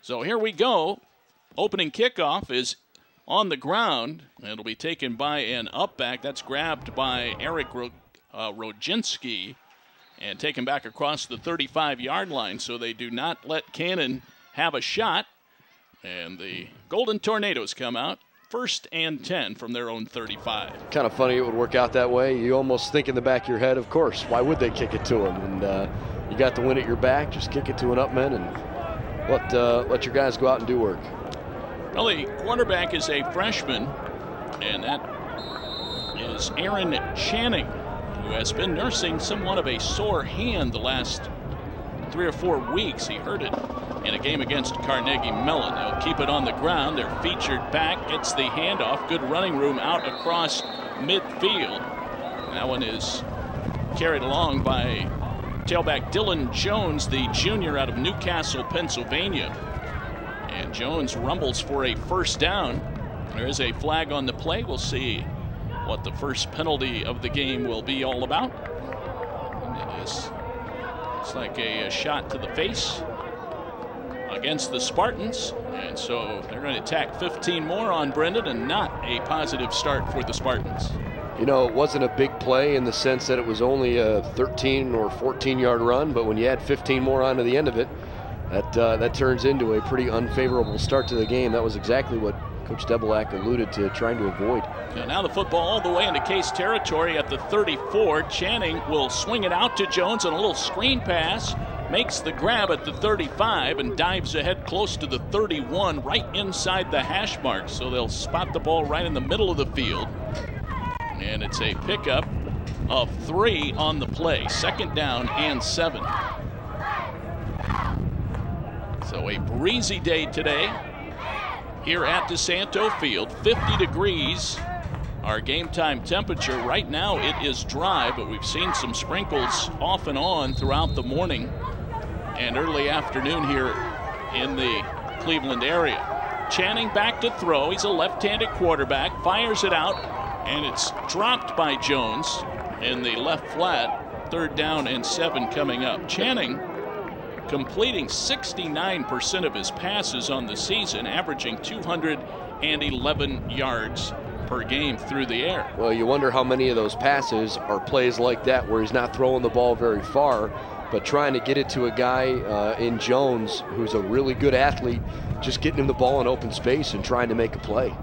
So here we go. Opening kickoff is on the ground. It'll be taken by an up back. That's grabbed by Eric Rodzinski and taken back across the 35-yard line. So they do not let Cannon have a shot. And the Golden Tornadoes come out. 1st and 10 from their own 35. Kind of funny it would work out that way. You almost think in the back of your head, of course, why would they kick it to him? And you got the wind at your back, just kick it to an up man and let your guys go out and do work. Well, the quarterback is a freshman, and that is Aaron Channing, who has been nursing somewhat of a sore hand the last 3 or 4 weeks. He hurt it in a game against Carnegie Mellon. They'll keep it on the ground. Their featured back gets the handoff. Good running room out across midfield. That one is carried along by tailback Dylan Jones, the junior out of Newcastle, Pennsylvania. And Jones rumbles for a first down. There is a flag on the play. We'll see what the first penalty of the game will be all about. And it's like a shot to the face against the Spartans, and so they're going to tack 15 more on Brendan, and not a positive start for the Spartans. You know, it wasn't a big play in the sense that it was only a 13 or 14-yard run, but when you add 15 more onto the end of it, that turns into a pretty unfavorable start to the game. That was exactly what Coach Debelak alluded to, trying to avoid. Now the football all the way into Case territory at the 34. Channing will swing it out to Jones on a little screen pass. Makes the grab at the 35 and dives ahead close to the 31, right inside the hash mark. So they'll spot the ball right in the middle of the field. And it's a pickup of 3 on the play. 2nd down and 7. So a breezy day today here at DeSanto Field. 50 degrees. Our game time temperature right now, it is dry, but we've seen some sprinkles off and on throughout the morning and early afternoon here in the Cleveland area. Channing back to throw. He's a left-handed quarterback, fires it out, and it's dropped by Jones in the left flat. 3rd down and 7 coming up. Channing completing 69% of his passes on the season, averaging 211 yards per game through the air. Well, you wonder how many of those passes are plays like that where he's not throwing the ball very far, but trying to get it to a guy in Jones who's a really good athlete, just getting him the ball in open space and trying to make a play.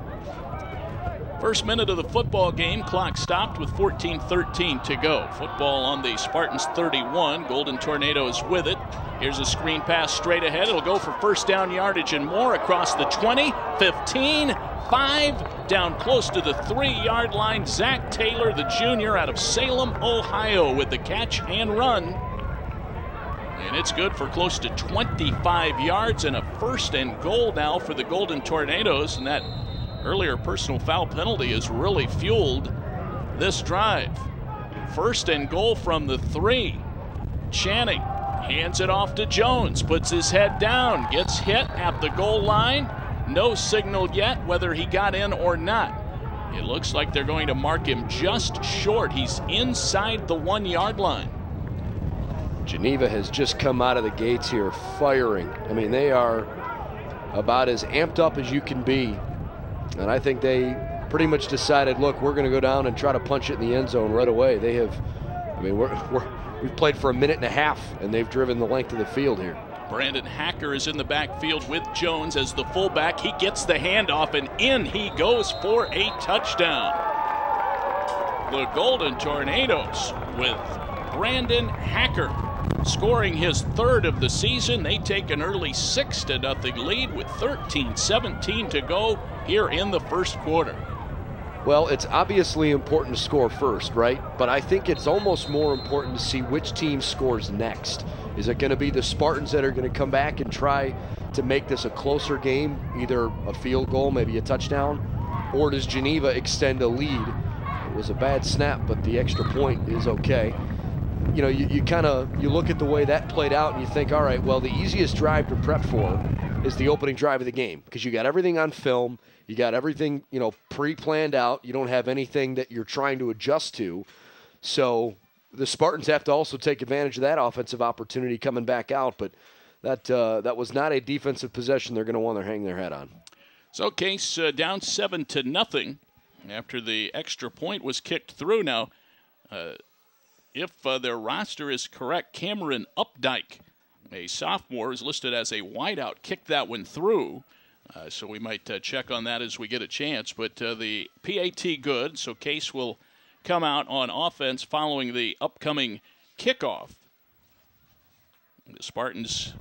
First minute of the football game, clock stopped with 14:13 to go. Football on the Spartans 31, Golden Tornadoes with it. Here's a screen pass straight ahead. It'll go for first down yardage and more across the 20, 15, 5, down close to the 3-yard line. Zach Taylor, the junior out of Salem, Ohio, with the catch and run. And it's good for close to 25 yards and a 1st and goal now for the Golden Tornadoes. And that earlier personal foul penalty has really fueled this drive. 1st and goal from the 3. Channing hands it off to Jones, puts his head down, gets hit at the goal line. No signal yet whether he got in or not. It looks like they're going to mark him just short. He's inside the 1-yard line. Geneva has just come out of the gates here firing. I mean, they are about as amped up as you can be. And I think they pretty much decided, look, we're going to go down and try to punch it in the end zone right away. They have, I mean, we've played for a minute and a half, and they've driven the length of the field here. Brandon Hacker is in the backfield with Jones as the fullback. He gets the handoff, and in he goes for a touchdown. The Golden Tornadoes with Brandon Hacker scoring his 3rd of the season. They take an early 6-0 lead with 13:17 to go here in the first quarter. Well, it's obviously important to score first, right? But I think it's almost more important to see which team scores next. Is it going to be the Spartans that are going to come back and try to make this a closer game, either a field goal, maybe a touchdown, or does Geneva extend a lead? It was a bad snap, but the extra point is okay. You know, you look at the way that played out and you think, all right, well, the easiest drive to prep for is the opening drive of the game, because you got everything on film, you got everything, you know, pre-planned out, you don't have anything that you're trying to adjust to. So the Spartans have to also take advantage of that offensive opportunity coming back out, but that was not a defensive possession they're going to want to hang their hat on. So Case down 7-0 after the extra point was kicked through. Now, if their roster is correct, Cameron Updike, a sophomore, is listed as a wideout, kicked that one through. So we might check on that as we get a chance. But the PAT good, so Case will come out on offense following the upcoming kickoff. The Spartans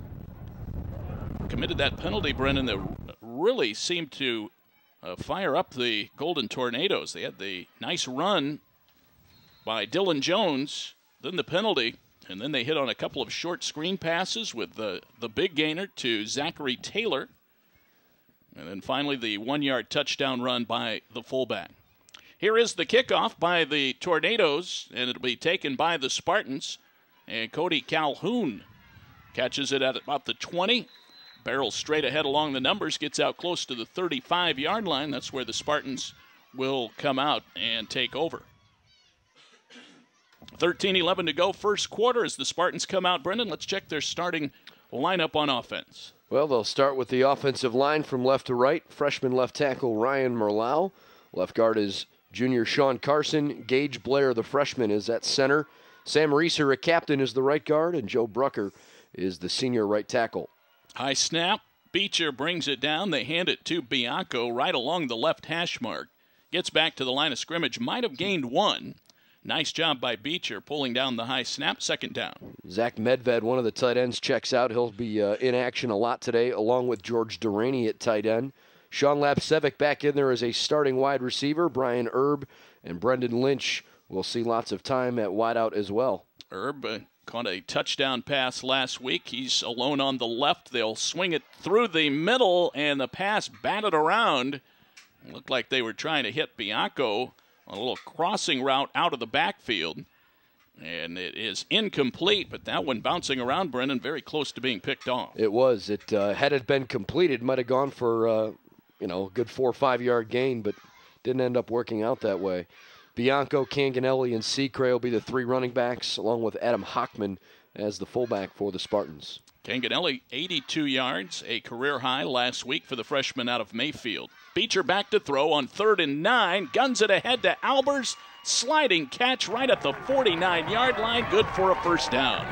committed that penalty, Brendan, that really seemed to fire up the Golden Tornadoes. They had the nice run by Dylan Jones, then the penalty, and then they hit on a couple of short screen passes with the big gainer to Zachary Taylor. And then finally the 1-yard touchdown run by the fullback. Here is the kickoff by the Tornadoes, and it'll be taken by the Spartans. And Cody Calhoun catches it at about the 20. Barrels straight ahead along the numbers, gets out close to the 35-yard line. That's where the Spartans will come out and take over. 13-11 to go, first quarter as the Spartans come out. Brendan, let's check their starting lineup on offense. Well, they'll start with the offensive line from left to right. Freshman left tackle Ryan Merlau. Left guard is junior Sean Carson. Gage Blair, the freshman, is at center. Sam Reeser, a captain, is the right guard. And Joe Brucker is the senior right tackle. High snap. Beecher brings it down. They hand it to Bianco right along the left hash mark. Gets back to the line of scrimmage. Might have gained one. Nice job by Beecher pulling down the high snap. Second down. Zach Medved, one of the tight ends, checks out. He'll be in action a lot today, along with George Duraney at tight end. Sean Lapsevic back in there as a starting wide receiver. Brian Erb and Brendan Lynch will see lots of time at wideout as well. Erb caught a touchdown pass last week. He's alone on the left. They'll swing it through the middle, and the pass batted around. It looked like they were trying to hit Bianco on a little crossing route out of the backfield. And it is incomplete, but that one bouncing around, Brendan, very close to being picked off. It was. Had it been completed, might have gone for a good 4 or 5 yard gain, but didn't end up working out that way. Bianco, Canganelli, and Seacray will be the three running backs, along with Adam Hockman as the fullback for the Spartans. Canganelli, 82 yards, a career high last week for the freshman out of Mayfield. Beecher back to throw on 3rd and 9, guns it ahead to Albers. Sliding catch right at the 49-yard line, good for a first down.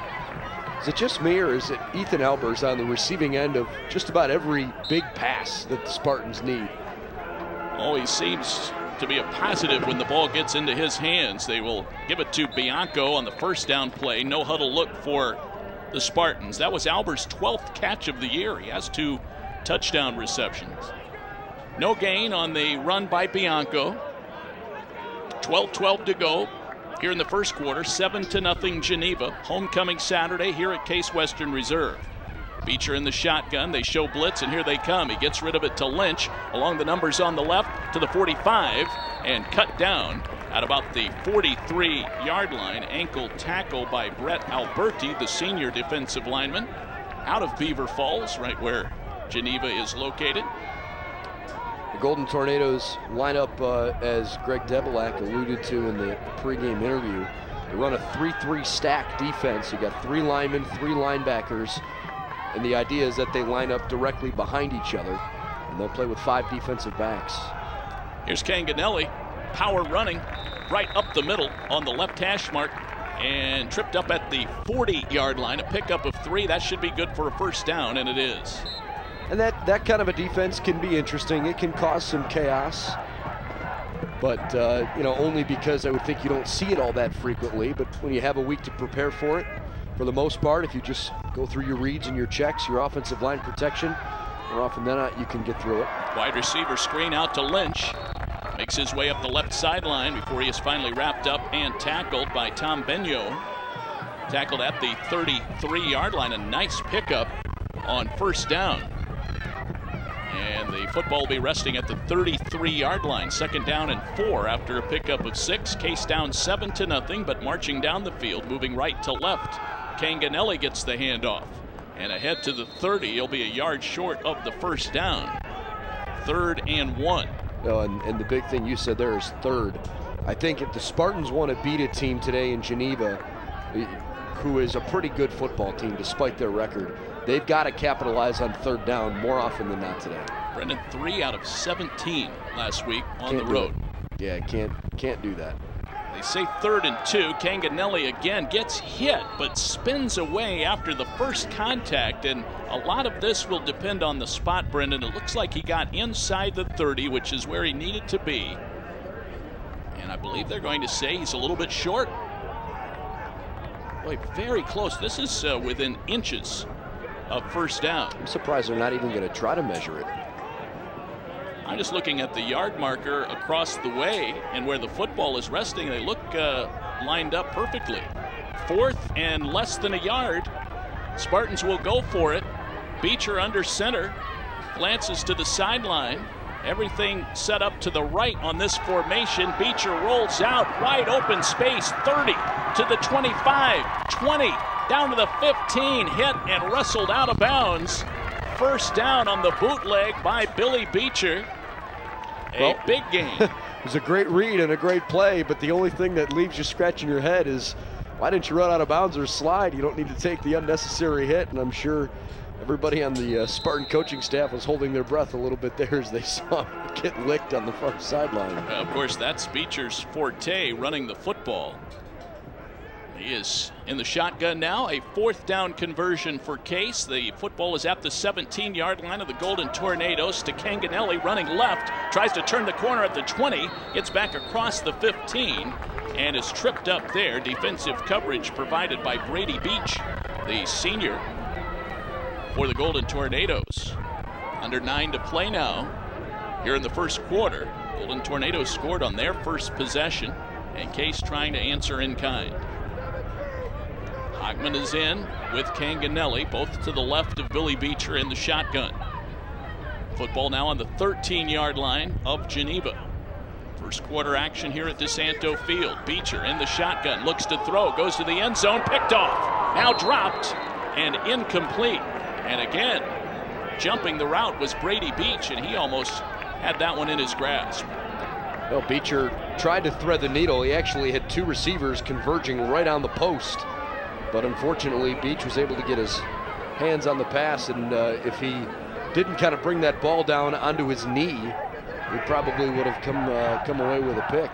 Is it just me, or is it Ethan Albers on the receiving end of just about every big pass that the Spartans need? Always seems to be a positive when the ball gets into his hands. They will give it to Bianco on the first down play. No huddle look for the Spartans. That was Albers' 12th catch of the year. He has 2 touchdown receptions. No gain on the run by Bianco. 12-12 to go here in the first quarter. 7-0 Geneva. Homecoming Saturday here at Case Western Reserve. Beecher in the shotgun. They show blitz, and here they come. He gets rid of it to Lynch along the numbers on the left to the 45 and cut down at about the 43-yard line. Ankle tackle by Brett Alberti, the senior defensive lineman, out of Beaver Falls, right where Geneva is located. The Golden Tornadoes line up, as Greg Debelak alluded to in the pregame interview. They run a 3-3 stack defense. You got 3 linemen, 3 linebackers, and the idea is that they line up directly behind each other, and they'll play with 5 defensive backs. Here's Canganelli, power running right up the middle on the left hash mark, and tripped up at the 40-yard line. A pickup of 3. That should be good for a first down, and it is. And that kind of a defense can be interesting. It can cause some chaos, but only because I would think you don't see it all that frequently. But when you have a week to prepare for it, for the most part, if you just go through your reads and your checks, your offensive line protection, more often than not, you can get through it. Wide receiver screen out to Lynch. Makes his way up the left sideline before he is finally wrapped up and tackled by Tom Benyo. Tackled at the 33-yard line. A nice pickup on first down. And the football will be resting at the 33-yard line. 2nd down and 4 after a pickup of 6. Case down 7-0, but marching down the field, moving right to left. Canganelli gets the handoff. And ahead to the 30. He'll be a yard short of the first down. 3rd and 1. And the big thing you said there is 3rd. I think if the Spartans want to beat a team today in Geneva, who is a pretty good football team despite their record, they've got to capitalize on third down more often than not today. Brendan, 3 out of 17 last week on the road. Yeah, can't do that. They say 3rd and 2. Canganelli again gets hit, but spins away after the first contact, and a lot of this will depend on the spot, Brendan. It looks like he got inside the 30, which is where he needed to be. And I believe they're going to say he's a little bit short. Boy, very close. This is within inches of first down. I'm surprised they're not even going to try to measure it. I'm just looking at the yard marker across the way, and where the football is resting, they look lined up perfectly. 4th and less than a yard. Spartans will go for it. Beecher under center, glances to the sideline. Everything set up to the right on this formation. Beecher rolls out, wide open space, 30 to the 25, 20, down to the 15, hit and wrestled out of bounds. First down on the bootleg by Billy Beecher. A big game. It was a great read and a great play, but the only thing that leaves you scratching your head is, why didn't you run out of bounds or slide? You don't need to take the unnecessary hit, and I'm sure everybody on the Spartan coaching staff was holding their breath a little bit there as they saw him get licked on the far sideline. Of course, that's Beecher's forte, running the football. He is in the shotgun now, a 4th down conversion for Case. The football is at the 17-yard line of the Golden Tornadoes to Canganelli, running left, tries to turn the corner at the 20, gets back across the 15, and is tripped up there. Defensive coverage provided by Brady Beach, the senior for the Golden Tornadoes. Under 9 to play now here in the first quarter. Golden Tornadoes scored on their first possession, and Case trying to answer in kind. Hockman is in with Canganelli, both to the left of Billy Beecher in the shotgun. Football now on the 13-yard line of Geneva. First quarter action here at DeSanto Field. Beecher in the shotgun, looks to throw, goes to the end zone, picked off, now dropped and incomplete. And again, jumping the route was Brady Beach, and he almost had that one in his grasp. Well, Beecher tried to thread the needle. He actually had 2 receivers converging right on the post. But unfortunately, Beach was able to get his hands on the pass, and if he didn't kind of bring that ball down onto his knee, he probably would have come away with a pick.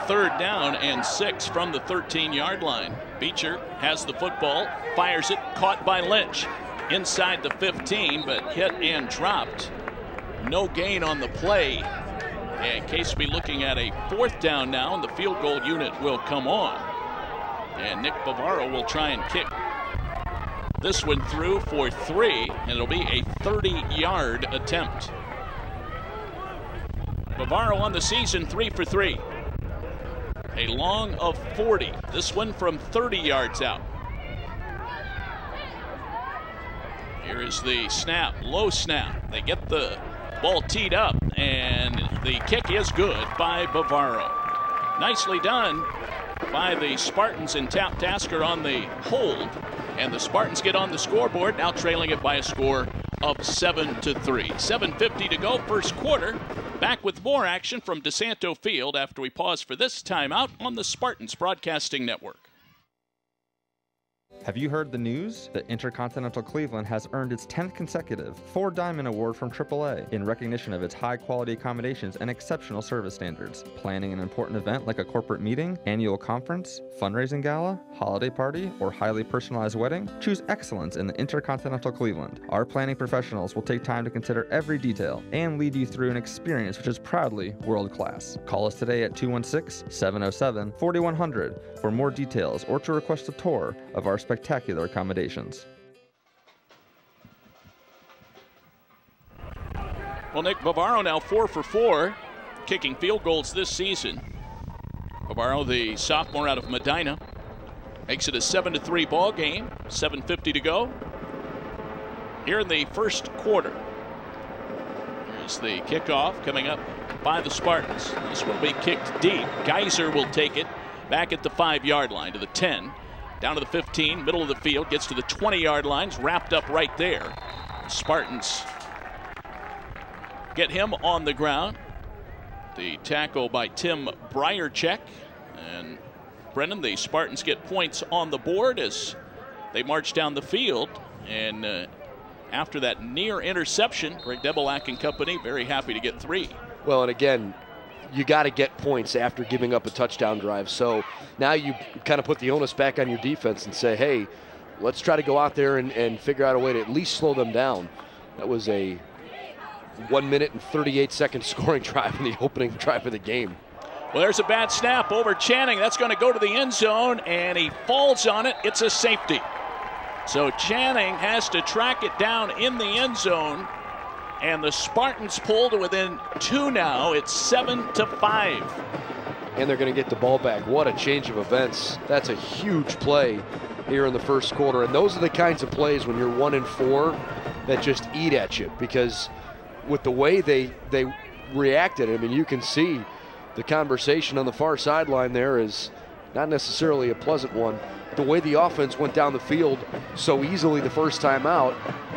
3rd down and 6 from the 13-yard line. Beecher has the football, fires it, caught by Lynch. Inside the 15, but hit and dropped. No gain on the play. And Case will be looking at a 4th down now, and the field goal unit will come on. And Nick Bavaro will try and kick this one through for 3, and it'll be a 30-yard attempt. Bavaro on the season, 3 for 3. A long of 40. This one from 30 yards out. Here is the snap, low snap. They get the ball teed up, and the kick is good by Bavaro. Nicely done by the Spartans, and Tasker on the hold, and the Spartans get on the scoreboard, now trailing it by a score of 7-3. 7:50 to go, first quarter. Back with more action from DeSanto Field after we pause for this timeout on the Spartans Broadcasting Network. Have you heard the news? The Intercontinental Cleveland has earned its 10th consecutive 4-Diamond Award from AAA in recognition of its high-quality accommodations and exceptional service standards. Planning an important event like a corporate meeting, annual conference, fundraising gala, holiday party, or highly personalized wedding? Choose excellence in the Intercontinental Cleveland. Our planning professionals will take time to consider every detail and lead you through an experience which is proudly world-class. Call us today at 216-707-4100 for more details or to request a tour of our spectacular accommodations. Well, Nick Bavaro now 4 for 4, kicking field goals this season. Bavaro, the sophomore out of Medina, makes it a 7-3 ball game. 7:50 to go here in the first quarter. Here's the kickoff coming up by the Spartans. This will be kicked deep. Geyser will take it back at the 5-yard line to the 10. Down to the 15, middle of the field, gets to the 20-yard lines, wrapped up right there. Spartans get him on the ground. The tackle by Tim Breyercheck. And Brennan, the Spartans get points on the board as they march down the field. And after that near interception, Greg Debelak and company very happy to get 3. Well, and again, you got to get points after giving up a touchdown drive. So now you kind of put the onus back on your defense and say, hey, let's try to go out there and figure out a way to at least slow them down. That was a 1 minute and 38-second scoring drive in the opening drive of the game. Well, there's a bad snap over Channing. That's going to go to the end zone, and he falls on it. It's a safety. So Channing has to track it down in the end zone, and the Spartans pull to within 2 now. It's 7-5. And they're going to get the ball back. What a change of events. That's a huge play here in the first quarter. And those are the kinds of plays when you're 1-4 that just eat at you, because with the way they reacted, I mean, you can see the conversation on the far sideline there is not necessarily a pleasant one. The way the offense went down the field so easily the first time out,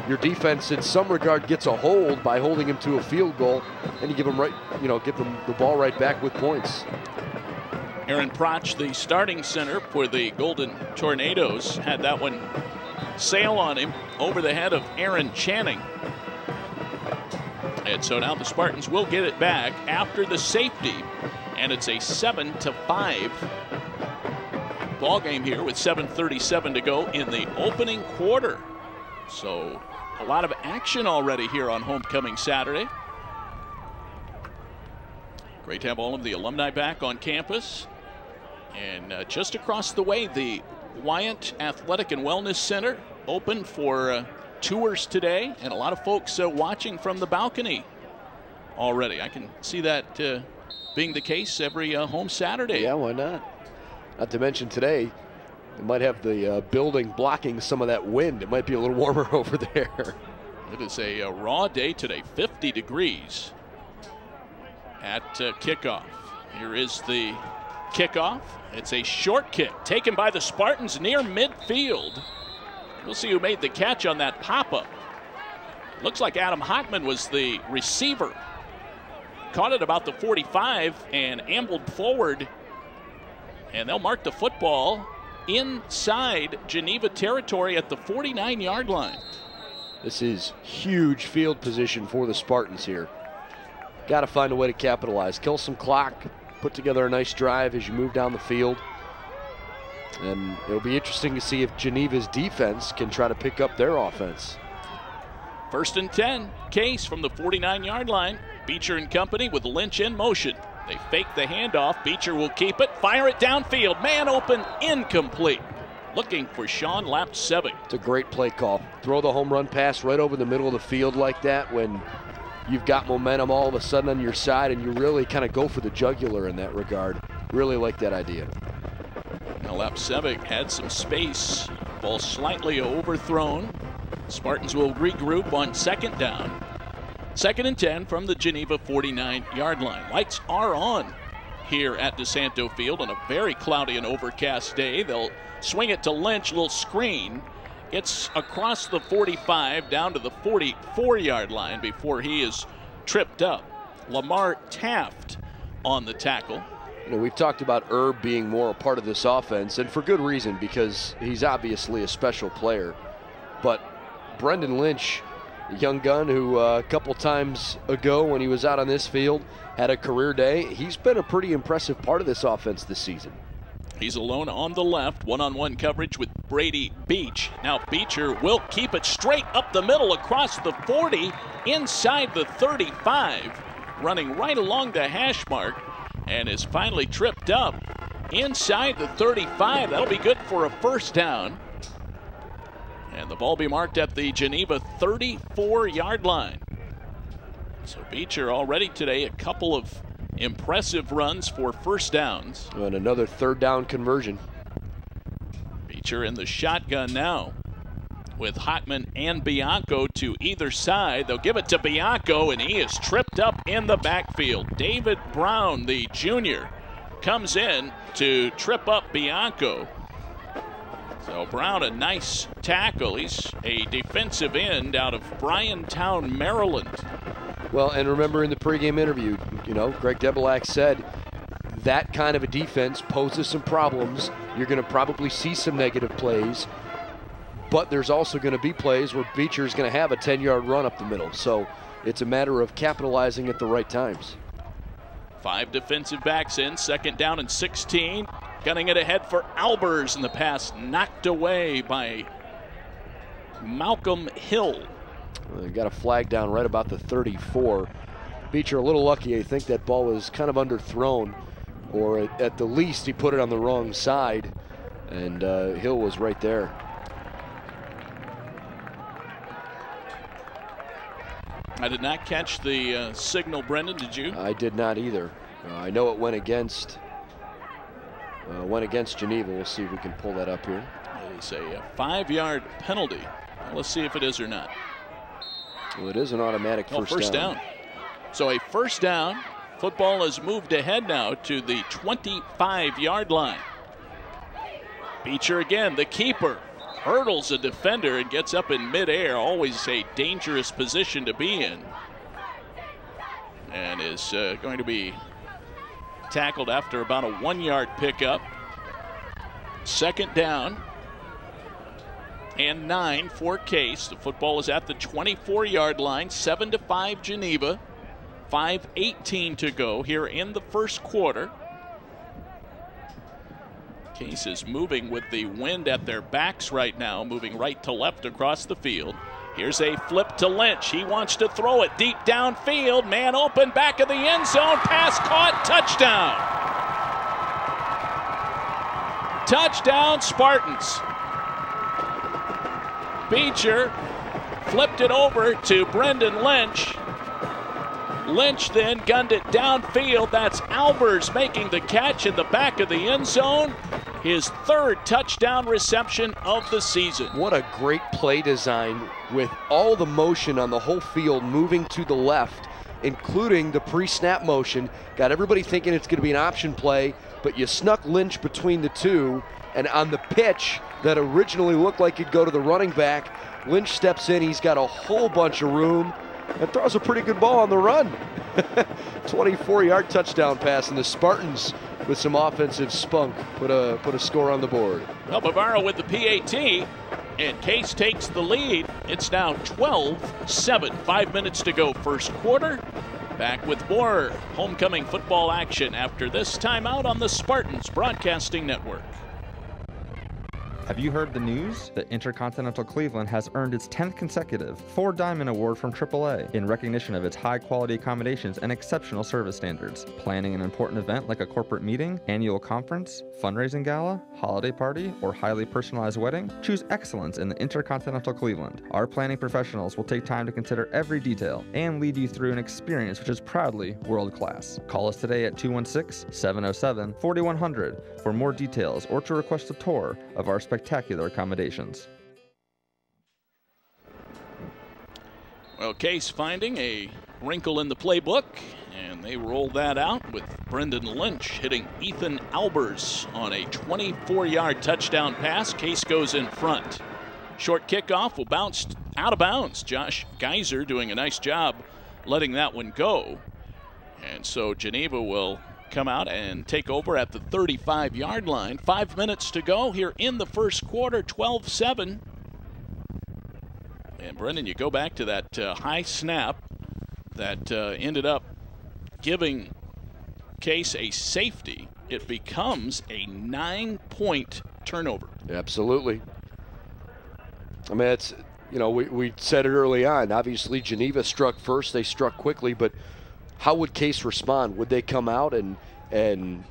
your defense in some regard gets a hold by holding him to a field goal, and you give them the ball right back with points. Aaron Proch, the starting center for the Golden Tornadoes, had that one sail on him over the head of Aaron Channing. And so now the Spartans will get it back after the safety, and it's a 7-5 ball game here with 7:37 to go in the opening quarter. So a lot of action already here on Homecoming Saturday. Great to have all of the alumni back on campus. And just across the way, the Wyant Athletic and Wellness Center open for tours today, and a lot of folks watching from the balcony already. I can see that being the case every home Saturday. Yeah, why not? Not to mention today, it might have the building blocking some of that wind. It might be a little warmer over there. It is a raw day today, 50 degrees at kickoff. Here is the kickoff. It's a short kick taken by the Spartans near midfield. We'll see who made the catch on that pop-up. Looks like Adam Hockman was the receiver. Caught it about the 45 and ambled forward. And they'll mark the football inside Geneva territory at the 49-yard line. This is huge field position for the Spartans here. Got to find a way to capitalize. Kill some clock, put together a nice drive as you move down the field. And it'll be interesting to see if Geneva's defense can try to pick up their offense. 1st and 10, Case from the 49-yard line. Beecher and company with Lynch in motion. They fake the handoff. Beecher will keep it, fire it downfield. Man open, incomplete. Looking for Sean Lapsevic. It's a great play call. Throw the home run pass right over the middle of the field like that when you've got momentum all of a sudden on your side, and you really kind of go for the jugular in that regard. Really like that idea. Now Lapsevic had some space. Ball slightly overthrown. Spartans will regroup on 2nd down. 2nd and 10 from the Geneva 49-yard line. Lights are on here at DeSanto Field on a very cloudy and overcast day. They'll swing it to Lynch, little screen. It's across the 45 down to the 44-yard line before he is tripped up. Lamar Taft on the tackle. You know, we've talked about Herb being more a part of this offense, and for good reason, because he's obviously a special player. But Brendan Lynch, a young gun who a couple times ago when he was out on this field had a career day, he's been a pretty impressive part of this offense this season. He's alone on the left, one-on-one coverage with Brady Beach. Now Beecher will keep it straight up the middle across the 40, inside the 35, running right along the hash mark, and is finally tripped up inside the 35. That'll be good for a 1st down. And the ball be marked at the Geneva 34-yard line. So Beecher already today a couple of impressive runs for 1st downs. And another 3rd down conversion. Beecher in the shotgun now with Hockman and Bianco to either side. They'll give it to Bianco, and he is tripped up in the backfield. David Brown, the junior, comes in to trip up Bianco. So Brown, a nice tackle. He's a defensive end out of Bryantown, Maryland. Well, and remember in the pregame interview, you know, Greg Debelak said that kind of a defense poses some problems. You're going to probably see some negative plays, but there's also going to be plays where Beecher's going to have a 10-yard run up the middle. So it's a matter of capitalizing at the right times. 5 defensive backs in, 2nd down and 16. Gunning it ahead for Albers, and the pass knocked away by Malcolm Hill. They got a flag down right about the 34. Beecher a little lucky. I think that ball was kind of underthrown, or at the least he put it on the wrong side, and Hill was right there. I did not catch the signal, Brendan, did you? I did not either. I know it went against Geneva. We'll see if we can pull that up here. It's a 5-yard penalty. Let's see if it is or not. Well, it is an automatic first down. So a first down. Football has moved ahead now to the 25-yard line. Beecher again, the keeper, hurdles a defender and gets up in midair. Always a dangerous position to be in. And is going to be tackled after about a 1-yard pickup. 2nd down and 9 for Case. The football is at the 24-yard line. 7-5 Geneva. 5:18 to go here in the first quarter. Case is moving with the wind at their backs right now, moving right to left across the field. Here's a flip to Lynch. He wants to throw it deep downfield. Man open, back of the end zone. Pass caught, touchdown. Touchdown, Spartans. Beecher flipped it over to Brendan Lynch. Lynch then gunned it downfield. That's Albers making the catch in the back of the end zone. His 3rd touchdown reception of the season. What a great play design with all the motion on the whole field moving to the left, including the pre-snap motion. Got everybody thinking it's going to be an option play, but you snuck Lynch between the two, and on the pitch that originally looked like it'd go to the running back, Lynch steps in. He's got a whole bunch of room and throws a pretty good ball on the run. 24-yard touchdown pass, and the Spartans with some offensive spunk put a score on the board. Well, Bavaro with the PAT, and Case takes the lead. It's now 12-7. 5 minutes to go first quarter. Back with more homecoming football action after this timeout on the Spartans Broadcasting Network. Have you heard the news? The Intercontinental Cleveland has earned its 10th consecutive 4 Diamond Award from AAA in recognition of its high-quality accommodations and exceptional service standards. Planning an important event like a corporate meeting, annual conference, fundraising gala, holiday party, or highly personalized wedding? Choose excellence in the Intercontinental Cleveland. Our planning professionals will take time to consider every detail and lead you through an experience which is proudly world-class. Call us today at 216-707-4100 for more details or to request a tour of our spectacular accommodations. Well, Case finding a wrinkle in the playbook, and they roll that out with Brendan Lynch hitting Ethan Albers on a 24-yard touchdown pass. Case goes in front. Short kickoff will bounce out of bounds. Josh Geiser doing a nice job letting that one go. And so Geneva will come out and take over at the 35-yard line. 5 minutes to go here in the first quarter, 12-7. And Brendan, you go back to that high snap that ended up giving Case a safety. It becomes a 9-point turnover. Absolutely. I mean, it's, you know, we said it early on. Obviously, Geneva struck first. They struck quickly, but how would Case respond? Would they come out and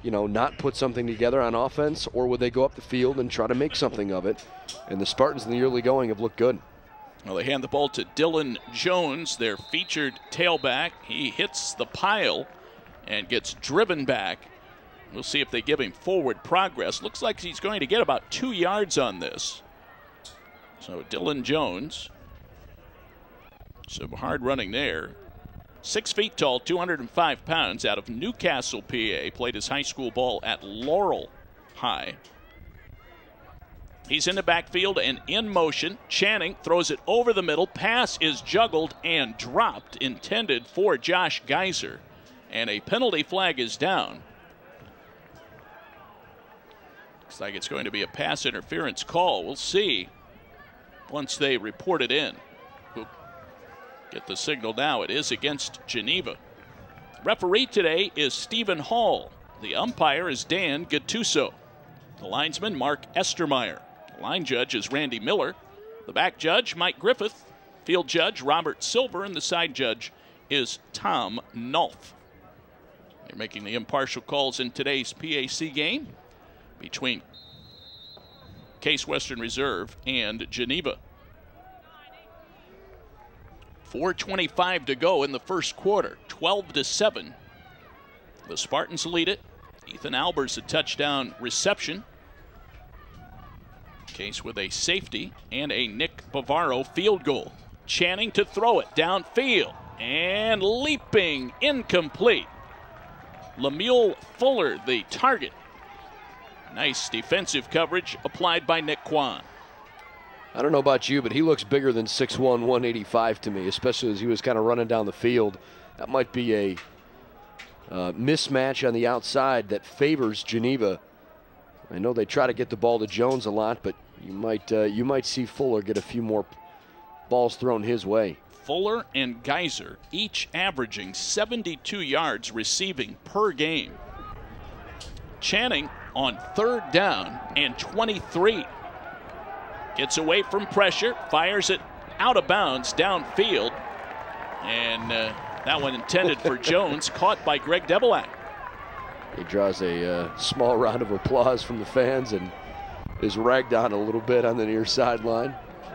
you know, not put something together on offense, or would they go up the field and try to make something of it? And the Spartans in the early going have looked good. Well, they hand the ball to Dylan Jones, their featured tailback. He hits the pile and gets driven back. We'll see if they give him forward progress. Looks like he's going to get about 2 yards on this. So Dylan Jones, some hard running there. 6 feet tall, 205 pounds, out of Newcastle, PA. Played his high school ball at Laurel High. He's in the backfield and in motion. Channing throws it over the middle. Pass is juggled and dropped, intended for Josh Geiser. And a penalty flag is down. Looks like it's going to be a pass interference call. We'll see. once they report it in. We'll get the signal now. It is against Geneva. Referee today is Stephen Hall. The umpire is Dan Gattuso. The linesman, Mark Estermeyer. The line judge is Randy Miller. The back judge, Mike Griffith. Field judge, Robert Silver. And the side judge is Tom Nolf. They're making the impartial calls in today's PAC game between Case Western Reserve and Geneva. 4:25 to go in the first quarter, 12-7. The Spartans lead it. Ethan Albers a touchdown reception. Case with a safety and a Nick Bavaro field goal. Channing to throw it downfield and leaping incomplete. Lemuel Fuller the target. Nice defensive coverage applied by Nick Kwan. I don't know about you, but he looks bigger than 6'1", 185 to me, especially as he was kind of running down the field. That might be a mismatch on the outside that favors Geneva. I know they try to get the ball to Jones a lot, but you might see Fuller get a few more balls thrown his way. Fuller and Geyser each averaging 72 yards receiving per game. Channing on 3rd down and 23. Gets away from pressure, fires it out of bounds downfield, and that one intended for Jones, caught by Greg Debelak. He draws a small round of applause from the fans and is ragged on a little bit on the near sideline.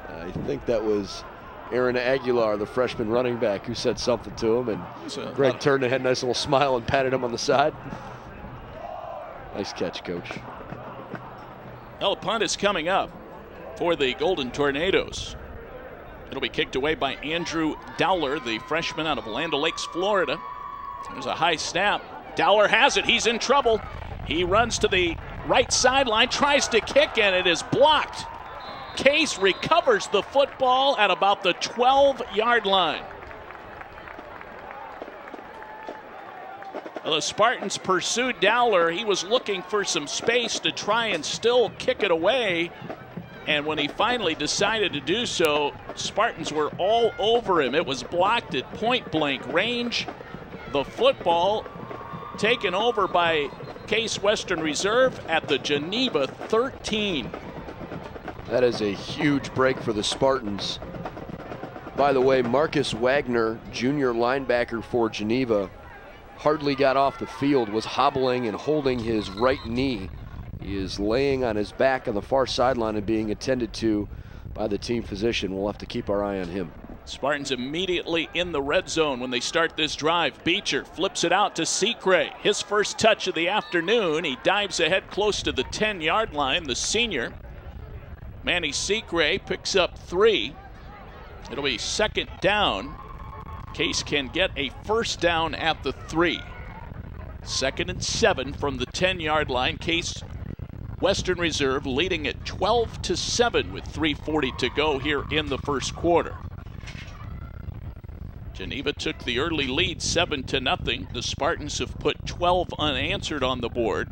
I think that was Aaron Aguilar, the freshman running back, who said something to him, and Greg turned and had a nice little smile and patted him on the side. Nice catch, Coach. Well, the punt is coming up for the Golden Tornadoes. It'll be kicked away by Andrew Dowler, the freshman out of Land O'Lakes, Florida. There's a high snap. Dowler has it. He's in trouble. He runs to the right sideline, tries to kick, and it is blocked. Case recovers the football at about the 12-yard line. Well, the Spartans pursued Dowler. He was looking for some space to try and still kick it away. And when he finally decided to do so, Spartans were all over him. It was blocked at point-blank range. The football taken over by Case Western Reserve at the Geneva 13. That is a huge break for the Spartans. By the way, Marcus Wagner, junior linebacker for Geneva, hardly got off the field, was hobbling and holding his right knee. He is laying on his back on the far sideline and being attended to by the team physician. We'll have to keep our eye on him. Spartans immediately in the red zone when they start this drive. Beecher flips it out to Secret. His first touch of the afternoon. He dives ahead close to the 10-yard line. The senior, Manny Secret, picks up 3. It'll be 2nd down. Case can get a 1st down at the 3. 2nd and 7 from the 10-yard line. Case Western Reserve leading at 12-7 with 3:40 to go here in the first quarter. Geneva took the early lead 7-0. The Spartans have put 12 unanswered on the board.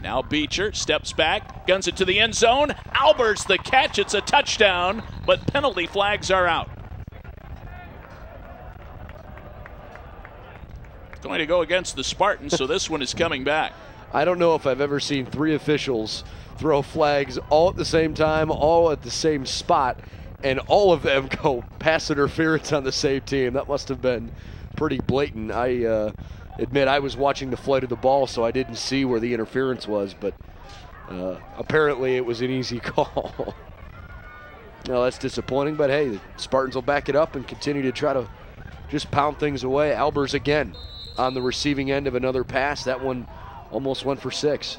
Now Beecher steps back, guns it to the end zone. Albers the catch. It's a touchdown, but penalty flags are out. Going to go against the Spartans, so this one is coming back. I don't know if I've ever seen 3 officials throw flags all at the same time, all at the same spot, and all of them go pass interference on the same team. That must have been pretty blatant. I admit I was watching the flight of the ball, so I didn't see where the interference was, but apparently it was an easy call. No, that's disappointing, but hey, the Spartans will back it up and continue to try to just pound things away. Albers again on the receiving end of another pass. That one almost went for 6.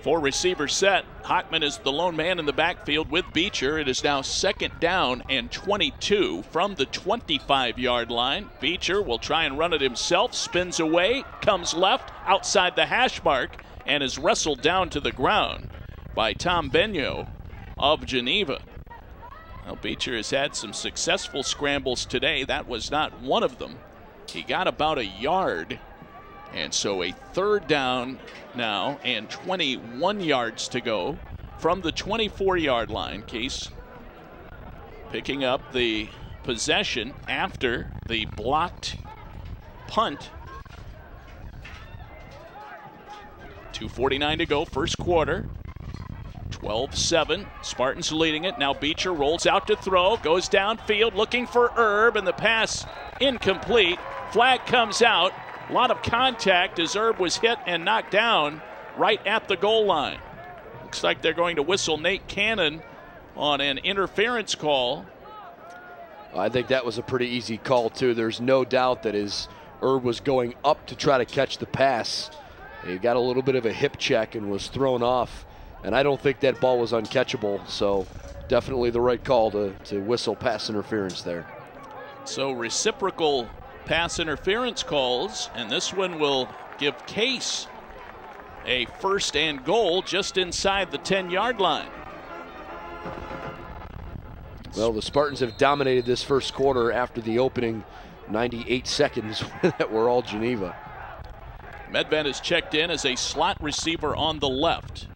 4 receivers set. Hockman is the lone man in the backfield with Beecher. It is now 2nd down and 22 from the 25-yard line. Beecher will try and run it himself, spins away, comes left outside the hash mark, and is wrestled down to the ground by Tom Benyo of Geneva. Well, Beecher has had some successful scrambles today. That was not one of them. He got about a yard. And so a 3rd down now and 21 yards to go from the 24-yard line. Case picking up the possession after the blocked punt. 2:49 to go, first quarter. 12-7, Spartans leading it. Now Beecher rolls out to throw, goes downfield looking for Erb, and the pass incomplete. Flag comes out. A lot of contact as Erb was hit and knocked down right at the goal line. Looks like they're going to whistle Nate Cannon on an interference call. I think that was a pretty easy call, too. There's no doubt that as Erb was going up to try to catch the pass, he got a little bit of a hip check and was thrown off. And I don't think that ball was uncatchable, so definitely the right call to whistle pass interference there. So reciprocal pass interference calls, and this one will give Case a first and goal just inside the 10-yard line. Well, the Spartans have dominated this first quarter after the opening 98 seconds that were all Geneva. Medved is checked in as a slot receiver on the left.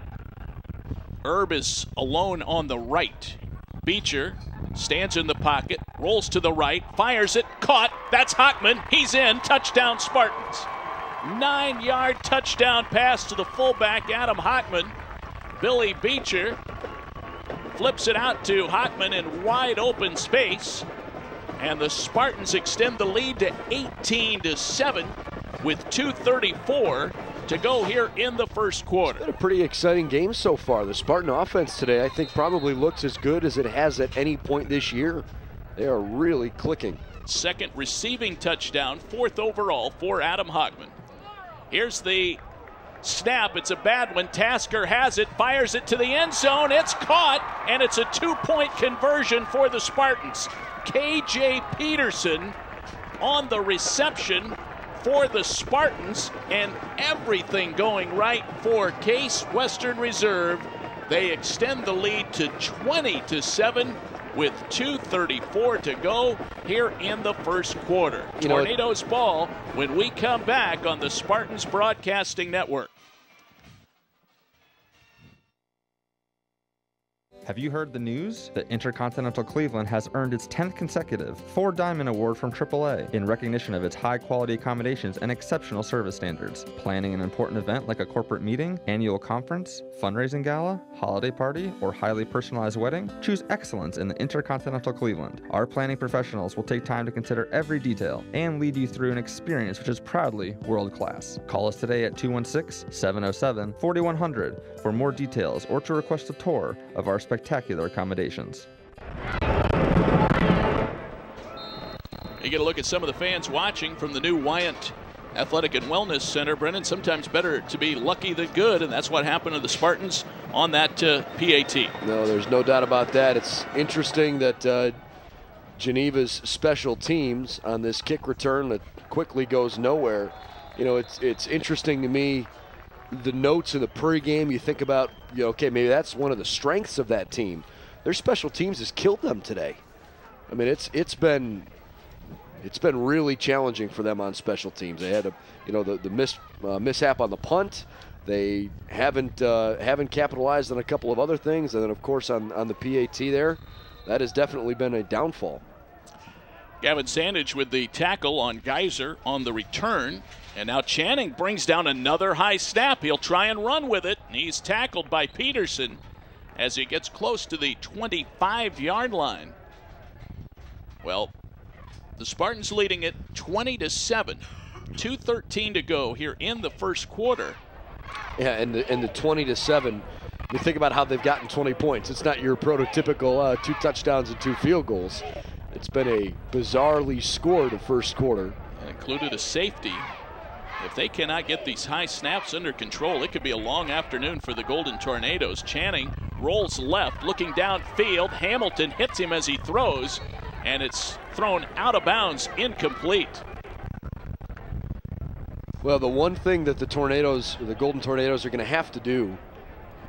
Erb is alone on the right. Beecher stands in the pocket, rolls to the right, fires it, caught. That's Hockman. He's in. Touchdown, Spartans. 9-yard touchdown pass to the fullback, Adam Hockman. Billy Beecher flips it out to Hockman in wide open space. And the Spartans extend the lead to 18-7 with 2:34 to go here in the first quarter. Been a pretty exciting game so far. The Spartan offense today, I think, probably looks as good as it has at any point this year. They are really clicking. Second receiving touchdown, 4th overall for Adam Hockman. Here's the snap. It's a bad one. Tasker has it, fires it to the end zone. It's caught, and it's a 2-point conversion for the Spartans. KJ Peterson on the reception for the Spartans, and everything going right for Case Western Reserve. They extend the lead to 20-7 with 2:34 to go here in the first quarter. Tornadoes ball when we come back on the Spartans Broadcasting Network. Have you heard the news? That Intercontinental Cleveland has earned its 10th consecutive 4-Diamond Award from AAA in recognition of its high-quality accommodations and exceptional service standards. Planning an important event like a corporate meeting, annual conference, fundraising gala, holiday party, or highly personalized wedding? Choose excellence in the Intercontinental Cleveland. Our planning professionals will take time to consider every detail and lead you through an experience which is proudly world-class. Call us today at 216-707-4100 for more details or to request a tour of our spectacular accommodations. You get a look at some of the fans watching from the new Wyant Athletic and Wellness Center. Brennan, sometimes better to be lucky than good, and that's what happened to the Spartans on that PAT. No, there's no doubt about that. It's interesting that Geneva's special teams on this kick return that quickly goes nowhere. You know, it's interesting to me, the notes in the pregame, you think about, you know, okay, maybe that's one of the strengths of that team. Their special teams has killed them today. I mean, it's been really challenging for them on special teams. They had the mishap on the punt. They haven't capitalized on a couple of other things, and then of course on the PAT there, that has definitely been a downfall. Gavin Sandage with the tackle on Geyser on the return. And now Channing brings down another high snap. He'll try and run with it. He's tackled by Peterson as he gets close to the 25-yard line. Well, the Spartans leading it 20-7. 2:13 to go here in the first quarter. Yeah, and the 20-7. You think about how they've gotten 20 points. It's not your prototypical 2 touchdowns and 2 field goals. It's been a bizarrely scored first quarter. And included a safety. If they cannot get these high snaps under control, it could be a long afternoon for the Golden Tornadoes. Channing rolls left, looking downfield. Hamilton hits him as he throws, and it's thrown out of bounds, incomplete. Well, the one thing that the Golden Tornadoes are going to have to do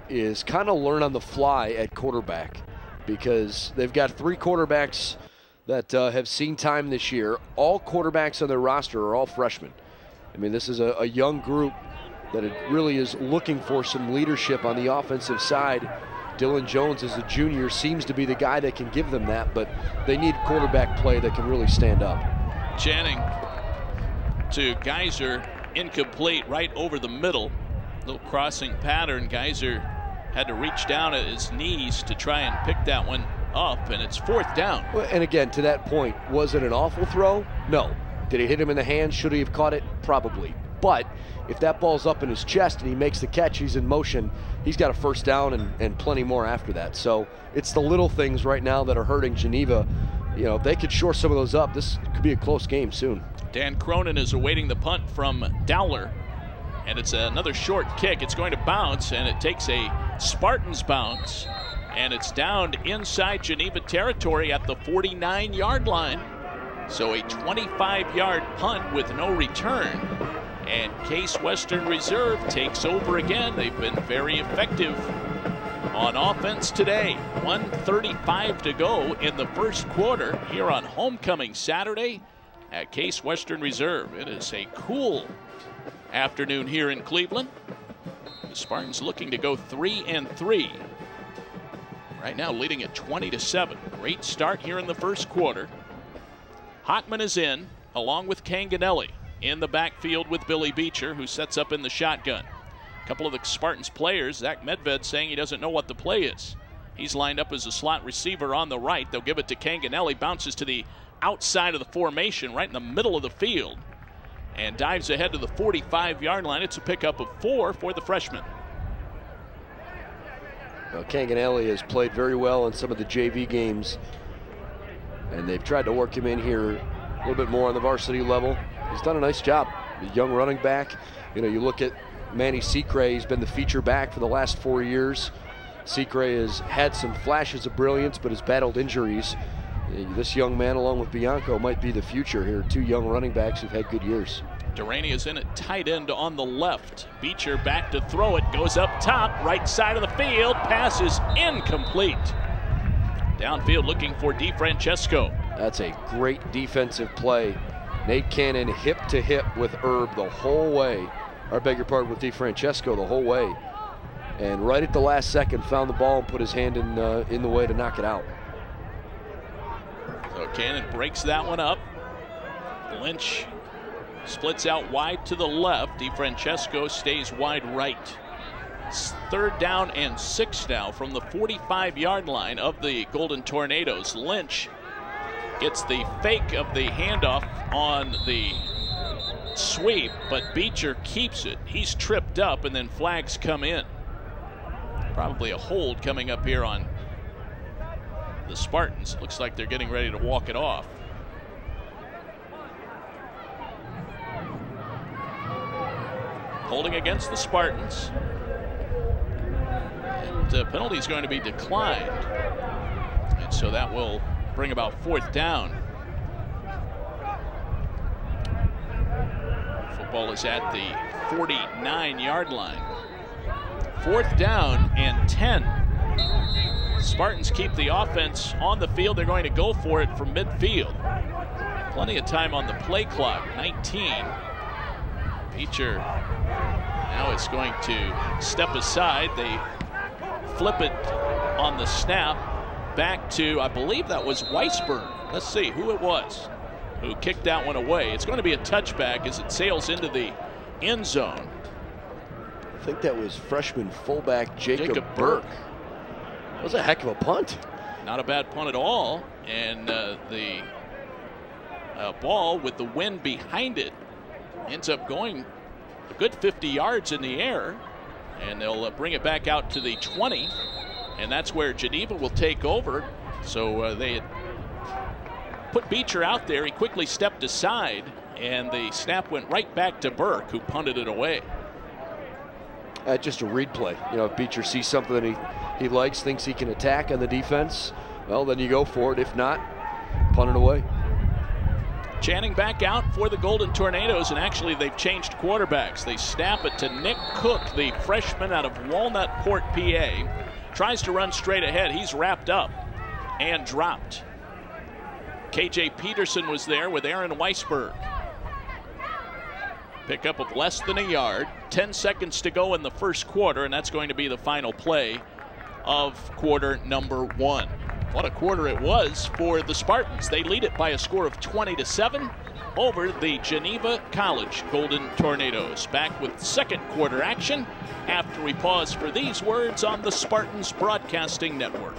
is kind of learn on the fly at quarterback, because they've got 3 quarterbacks that have seen time this year. All quarterbacks on their roster are all freshmen. I mean, this is a young group that it really is looking for some leadership on the offensive side Dylan Jones as a junior seems to be the guy that can give them that, but they need quarterback play that can really stand up. Channing to Geyser, incomplete, right over the middle. Little crossing pattern. Geyser had to reach down at his knees to try and pick that one up, and it's 4th down. Well, and again, to that point, was it an awful throw? No. Did it hit him in the hand? Should he have caught it? Probably. But if that ball's up in his chest and he makes the catch, he's in motion, he's got a 1st down and plenty more after that. So it's the little things right now that are hurting Geneva. You know, if they could shore some of those up, this could be a close game soon. Dan Cronin is awaiting the punt from Dowler, and it's another short kick. It's going to bounce, and it takes a Spartans bounce, and it's down inside Geneva territory at the 49-yard line. So a 25-yard punt with no return. And Case Western Reserve takes over again. They've been very effective on offense today. 1:35 to go in the first quarter here on Homecoming Saturday at Case Western Reserve. It is a cool afternoon here in Cleveland. The Spartans looking to go 3-3. Right now leading at 20-7. Great start here in the first quarter. Hockman is in along with Canganelli. In the backfield with Billy Beecher, who sets up in the shotgun. A couple of the Spartans players, Zach Medved saying he doesn't know what the play is. He's lined up as a slot receiver on the right. They'll give it to Canganelli, bounces to the outside of the formation, right in the middle of the field, and dives ahead to the 45-yard line. It's a pickup of 4 for the freshman. Well, Canganelli has played very well in some of the JV games, and they've tried to work him in here a little bit more on the varsity level. He's done a nice job. The young running back. You know, you look at Manny Secre, he's been the feature back for the last 4 years. Secre has had some flashes of brilliance, but has battled injuries. This young man, along with Bianco, might be the future here. 2 young running backs who've had good years. Durrani is in at tight end on the left. Beecher back to throw it, goes up top, right side of the field. Pass is incomplete. Downfield looking for DeFrancesco. That's a great defensive play. Nate Cannon hip to hip with Herb the whole way. Or beg your pardon, with DeFrancesco the whole way. And right at the last second found the ball and put his hand in the way to knock it out. So Cannon breaks that one up. Lynch splits out wide to the left. DeFrancesco stays wide right. It's 3rd down and 6 now from the 45-yard line of the Golden Tornadoes. Lynch gets the fake of the handoff on the sweep, but Beecher keeps it. He's tripped up, and then flags come in. Probably a hold coming up here on the Spartans. Looks like they're getting ready to walk it off. Holding against the Spartans. And the penalty is going to be declined. And so that will bring about 4th down. Football is at the 49-yard line. 4th down and 10. Spartans keep the offense on the field. They're going to go for it from midfield. Plenty of time on the play clock. 19. Beecher now is going to step aside. They flip it on the snap. Back to, I believe that was Weisberg. Let's see who it was who kicked that one away. It's going to be a touchback as it sails into the end zone. I think that was freshman fullback Jacob Burke. That was a heck of a punt. Not a bad punt at all. And the ball with the wind behind it ends up going a good 50 yards in the air. And they'll bring it back out to the 20. And that's where Geneva will take over. So they had put Beecher out there. He quickly stepped aside, and the snap went right back to Burke, who punted it away. Just a read play. You know, if Beecher sees something that he likes, thinks he can attack on the defense, well, then you go for it. If not, punt it away. Channing back out for the Golden Tornadoes, and actually they've changed quarterbacks. They snap it to Nick Cook, the freshman out of Walnut Port, PA. Tries to run straight ahead. He's wrapped up and dropped. KJ Peterson was there with Aaron Weisberg. Pickup of less than a yard. 10 seconds to go in the first quarter, and that's going to be the final play of quarter number 1. What a quarter it was for the Spartans. They lead it by a score of 20-7 over the Geneva College Golden Tornadoes. Back with second quarter action after we pause for these words on the Spartans Broadcasting Network.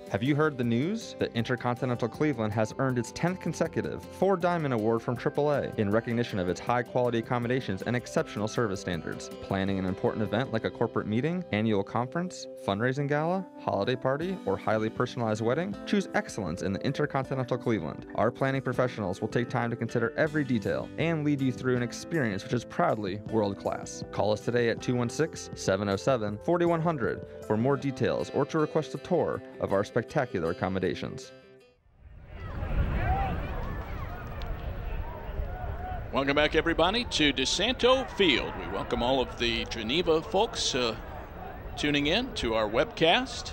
Have you heard the news? That Intercontinental Cleveland has earned its 10th consecutive 4-Diamond Award from AAA in recognition of its high-quality accommodations and exceptional service standards. Planning an important event like a corporate meeting, annual conference, fundraising gala, holiday party, or highly personalized wedding? Choose excellence in the Intercontinental Cleveland. Our planning professionals will take time to consider every detail and lead you through an experience which is proudly world-class. Call us today at 216-707-4100 for more details or to request a tour of our spectacular accommodations. Welcome back, everybody, to DeSanto Field. We welcome all of the Geneva folks tuning in to our webcast,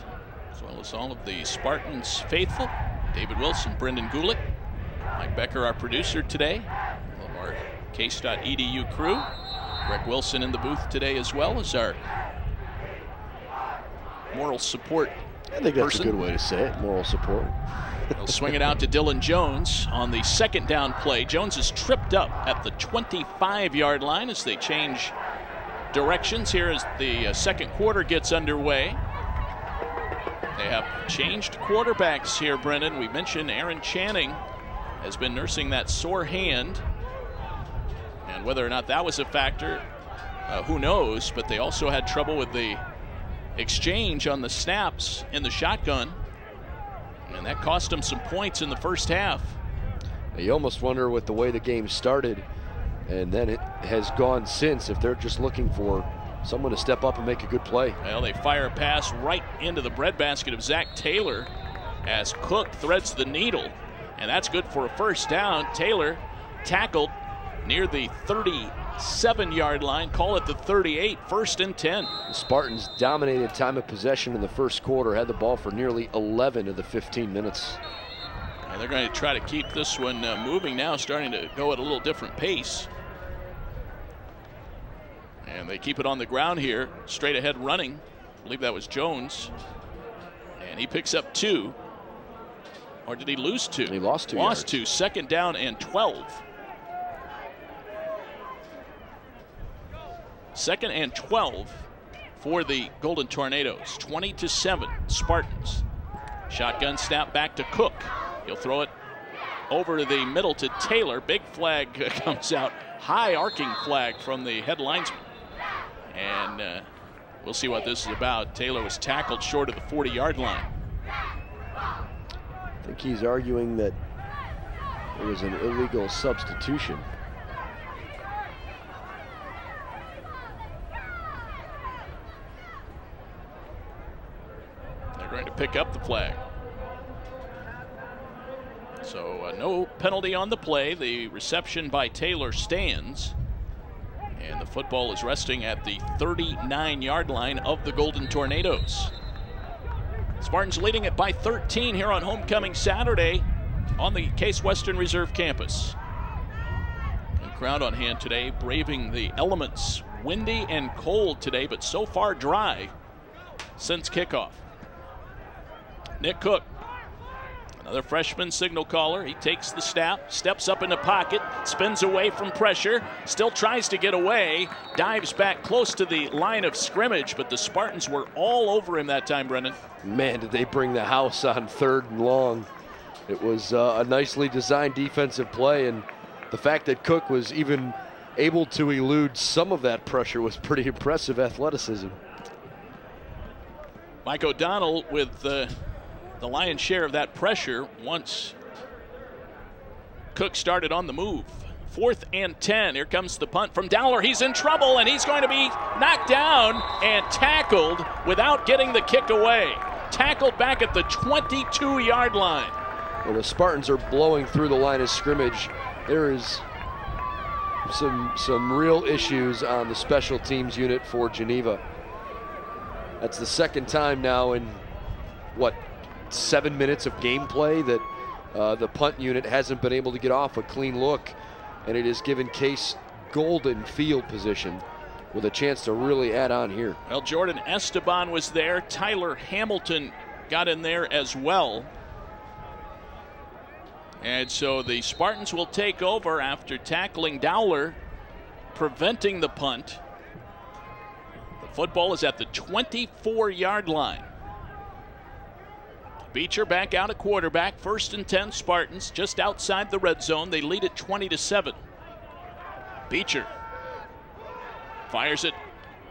as well as all of the Spartans faithful. David Wilson, Brendan Gulick, Mike Becker, our producer today, all of our Case.edu crew. Greg Wilson in the booth today, as well as our moral support. I think that's a good way to say it, moral support. They'll swing it out to Dylan Jones on the second down play. Jones is tripped up at the 25-yard line as they change directions here as the second quarter gets underway. They have changed quarterbacks here, Brendan. We mentioned Aaron Channing has been nursing that sore hand. And whether or not that was a factor, who knows, but they also had trouble with the exchange on the snaps in the shotgun, and that cost them some points in the first half. You almost wonder with the way the game started and then it has gone since, if they're just looking for someone to step up and make a good play. Well, they fire a pass right into the breadbasket of Zach Taylor as Cook threads the needle, and that's good for a first down. Taylor tackled near the 37-yard line, call it the 38, 1st and 10. The Spartans dominated time of possession in the first quarter, had the ball for nearly 11 of the 15 minutes. And they're going to try to keep this one moving now, starting to go at a little different pace. And they keep it on the ground here, straight ahead running. I believe that was Jones. And he picks up 2. Or did he lose 2? He lost 2 Lost yards. 2, second down and 12. Second and 12 for the Golden Tornadoes. 20-7 Spartans. Shotgun snap back to Cook. He'll throw it over the middle to Taylor. Big flag comes out. High arcing flag from the head linesman. And we'll see what this is about. Taylor was tackled short of the 40-yard line. I think he's arguing that it was an illegal substitution. They're going to pick up the flag. So no penalty on the play. The reception by Taylor stands. And the football is resting at the 39-yard line of the Golden Tornadoes. Spartans leading it by 13 here on homecoming Saturday on the Case Western Reserve campus. And crowd on hand today, braving the elements. Windy and cold today, but so far dry since kickoff. Nick Cook, another freshman signal caller. He takes the snap, steps up in the pocket, spins away from pressure, still tries to get away, dives back close to the line of scrimmage, but the Spartans were all over him that time, Brendan. Man, did they bring the house on 3rd and long. It was a nicely designed defensive play, and the fact that Cook was even able to elude some of that pressure was pretty impressive athleticism. Mike O'Donnell with the lion's share of that pressure once Cook started on the move. 4th and 10. Here comes the punt from Dowler. He's in trouble, and he's going to be knocked down and tackled without getting the kick away. Tackled back at the 22-yard line. Well, the Spartans are blowing through the line of scrimmage. There is some real issues on the special teams unit for Geneva. That's the second time now in, what, 7 minutes of gameplay that the punt unit hasn't been able to get off a clean look, and it has given Case golden field position. with a chance to really add on here. Well, Jordan Esteban was there. Tyler Hamilton got in there as well. And so the Spartans will take over after tackling Dowler, preventing the punt. The football is at the 24-yard line. Beecher back out at quarterback. 1st and 10 Spartans just outside the red zone. They lead it 20-7. Beecher fires it,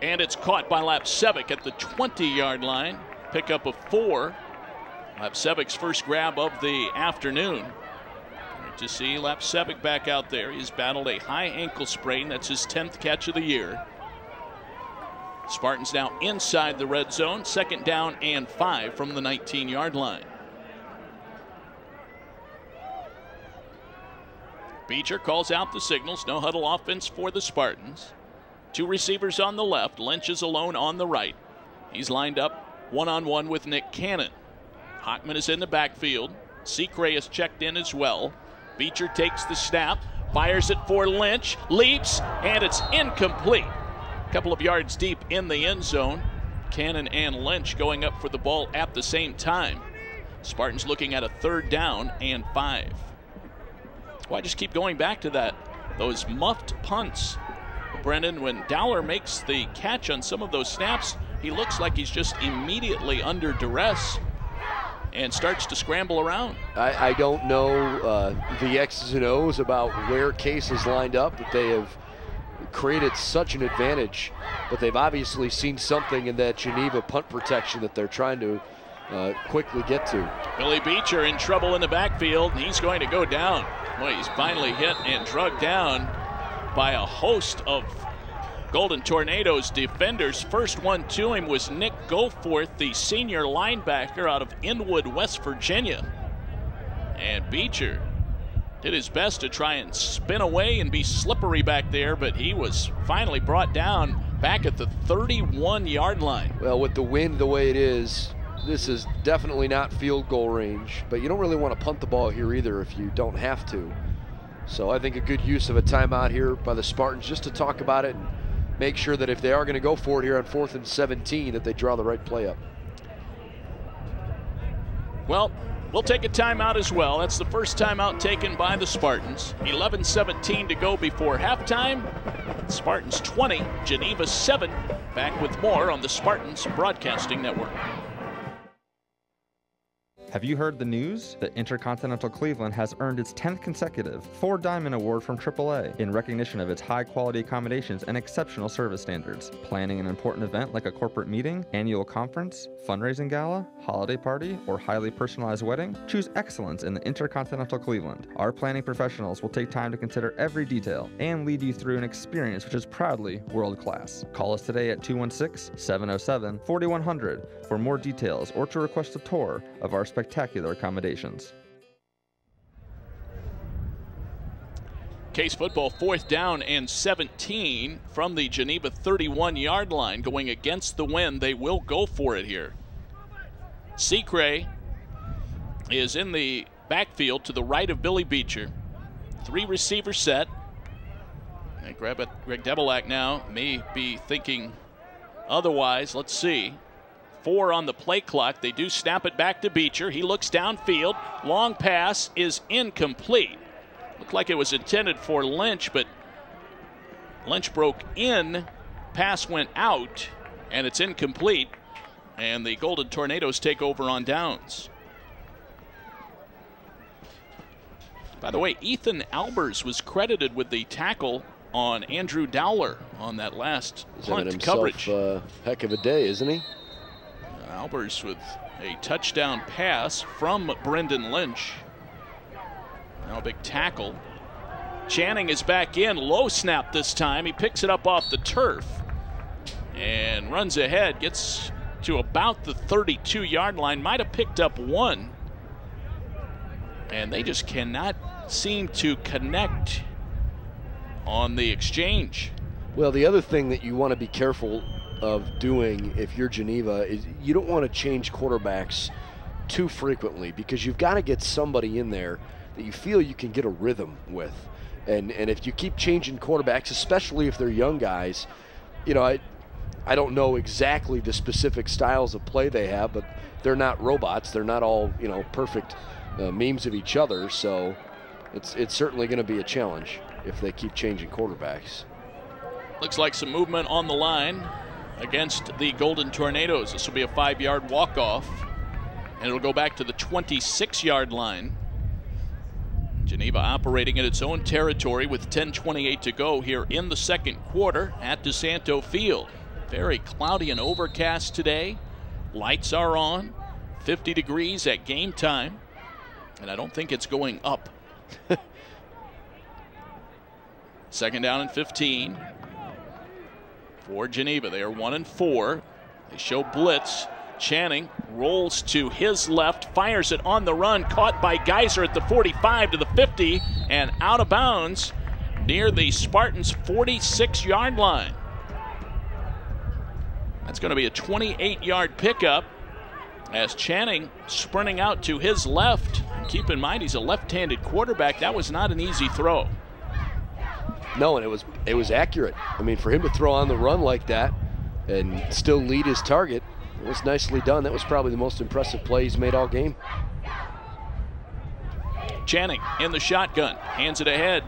and it's caught by Lapcevic at the 20-yard line. Pickup of 4. Lapcevic's first grab of the afternoon. Great to see Lapcevic back out there. He's battled a high ankle sprain. That's his 10th catch of the year. Spartans now inside the red zone. 2nd down and 5 from the 19-yard line. Beecher calls out the signals. No huddle offense for the Spartans. 2 receivers on the left. Lynch is alone on the right. He's lined up one-on-one with Nick Cannon. Hockman is in the backfield. Secray is checked in as well. Beecher takes the snap, fires it for Lynch, leaps, and it's incomplete. A couple of yards deep in the end zone. Cannon and Lynch going up for the ball at the same time. Spartans looking at a 3rd down and 5. Why just keep going back to that? Those muffed punts. Brendan, when Dowler makes the catch on some of those snaps, he looks like he's just immediately under duress and starts to scramble around. I don't know the X's and O's about where Case is lined up, but they have created such an advantage, but they've obviously seen something in that Geneva punt protection that they're trying to quickly get to. Billy Beecher in trouble in the backfield. He's going to go down. Boy, he's finally hit and drugged down by a host of Golden Tornadoes defenders. First one to him was Nick Goforth, the senior linebacker out of Inwood, West Virginia. And Beecher did his best to try and spin away and be slippery back there, but he was finally brought down back at the 31-yard line. Well, with the wind the way it is, this is definitely not field goal range, but you don't really want to punt the ball here either if you don't have to. So I think a good use of a timeout here by the Spartans just to talk about it and make sure that if they are going to go for it here on 4th and 17, that they draw the right play up. Well, we'll take a timeout as well. That's the first timeout taken by the Spartans. 11:17 to go before halftime. Spartans 20, Geneva 7. Back with more on the Spartans Broadcasting Network. Have you heard the news? The Intercontinental Cleveland has earned its 10th consecutive 4 Diamond Award from AAA in recognition of its high-quality accommodations and exceptional service standards. Planning an important event like a corporate meeting, annual conference, fundraising gala, holiday party, or highly personalized wedding? Choose excellence in the Intercontinental Cleveland. Our planning professionals will take time to consider every detail and lead you through an experience which is proudly world-class. Call us today at 216-707-4100 for more details or to request a tour of our spectacular accommodations. Case football 4th down and 17 from the Geneva 31-yard line. Going against the wind, they will go for it here. Secray is in the backfield to the right of Billy Beecher. 3 receiver set. And Greg Debelak now may be thinking otherwise. Let's see. 4 on the play clock. They do snap it back to Beecher. He looks downfield. Long pass is incomplete. Looked like it was intended for Lynch, but Lynch broke in. Pass went out, and it's incomplete. And the Golden Tornadoes take over on downs. By the way, Ethan Albers was credited with the tackle on Andrew Dowler on that last punt coverage. Heck of a day, isn't he? Albers with a touchdown pass from Brendan Lynch. Now a big tackle. Channing is back in. Low snap this time. He picks it up off the turf and runs ahead. Gets to about the 32-yard line. Might have picked up 1. And they just cannot seem to connect on the exchange. Well, the other thing that you want to be careful of doing if you're Geneva is you don't want to change quarterbacks too frequently, because you've got to get somebody in there that you feel you can get a rhythm with. And if you keep changing quarterbacks, especially if they're young guys, you know, I don't know exactly the specific styles of play they have, but they're not robots. They're not all, you know, perfect memes of each other. So it's certainly going to be a challenge if they keep changing quarterbacks. Looks like some movement on the line against the Golden Tornadoes. This will be a 5-yard walk-off, and it'll go back to the 26-yard line. Geneva operating in its own territory with 10:28 to go here in the second quarter at DeSanto Field. Very cloudy and overcast today. Lights are on, 50 degrees at game time, and I don't think it's going up. Second down and 15 for Geneva. They are 1-4. They show blitz. Channing rolls to his left, fires it on the run, caught by Geiser at the 45 to the 50, and out of bounds near the Spartans' 46-yard line. That's going to be a 28-yard pickup as Channing sprinting out to his left. And keep in mind, he's a left-handed quarterback. That was not an easy throw. No, and it was accurate. I mean, for him to throw on the run like that and still lead his target, it was nicely done. That was probably the most impressive play he's made all game. Channing in the shotgun, hands it ahead.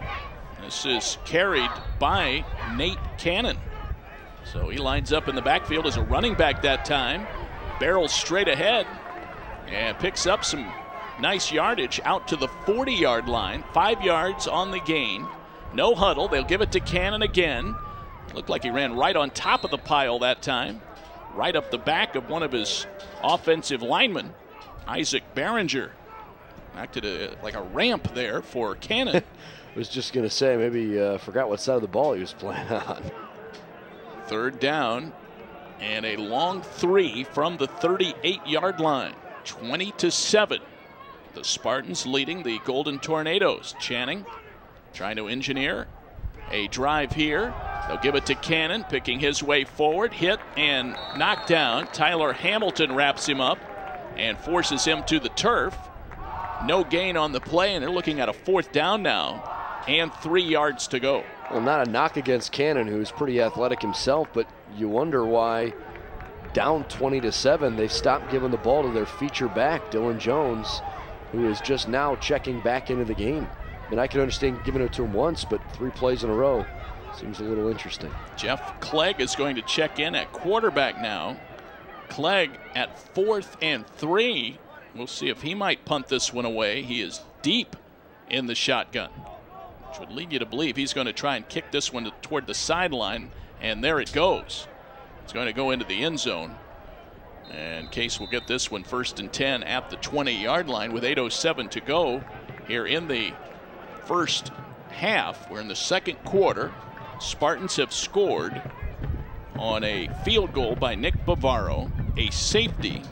This is carried by Nate Cannon. So he lines up in the backfield as a running back that time. Barrels straight ahead and picks up some nice yardage out to the 40-yard line. 5 yards on the gain. No huddle. They'll give it to Cannon again. Looked like he ran right on top of the pile that time. Right up the back of one of his offensive linemen, Isaac Behringer. Acted like a ramp there for Cannon. I was just going to say, maybe forgot what side of the ball he was playing on. Third down and a long 3 from the 38-yard line. 20-7. The Spartans leading the Golden Tornadoes. Channing trying to engineer a drive here. They'll give it to Cannon, picking his way forward, hit and knocked down. Tyler Hamilton wraps him up and forces him to the turf. No gain on the play, and they're looking at a 4th down now and 3 yards to go. Well, not a knock against Cannon, who's pretty athletic himself, but you wonder why down 20-7, they've stopped giving the ball to their feature back, Dylan Jones, who is just now checking back into the game. And I can understand giving it to him once, but 3 plays in a row seems a little interesting. Jeff Clegg is going to check in at quarterback now. Clegg at 4th and 3. We'll see if he might punt this one away. He is deep in the shotgun, which would lead you to believe he's going to try and kick this one toward the sideline, and there it goes. It's going to go into the end zone, and Case will get this one 1st and 10 at the 20-yard line with 8:07 to go here in the first half. We're in the second quarter. Spartans have scored on a field goal by Nick Bavaro, a safety,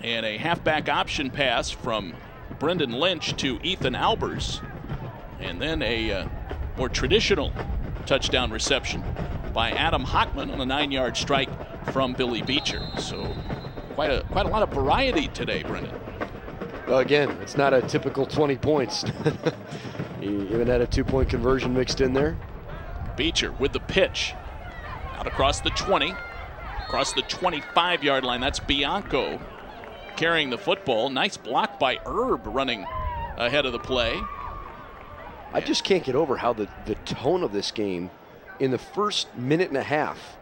and a halfback option pass from Brendan Lynch to Ethan Albers, and then a more traditional touchdown reception by Adam Hockman on a 9-yard strike from Billy Beecher. So quite a lot of variety today, Brendan. Well, again, it's not a typical 20 points. He even had a 2-point conversion mixed in there. Beecher with the pitch. Out across the 20, across the 25-yard line. That's Bianco carrying the football. Nice block by Erb running ahead of the play. I just can't get over how the tone of this game in the first minute and a half.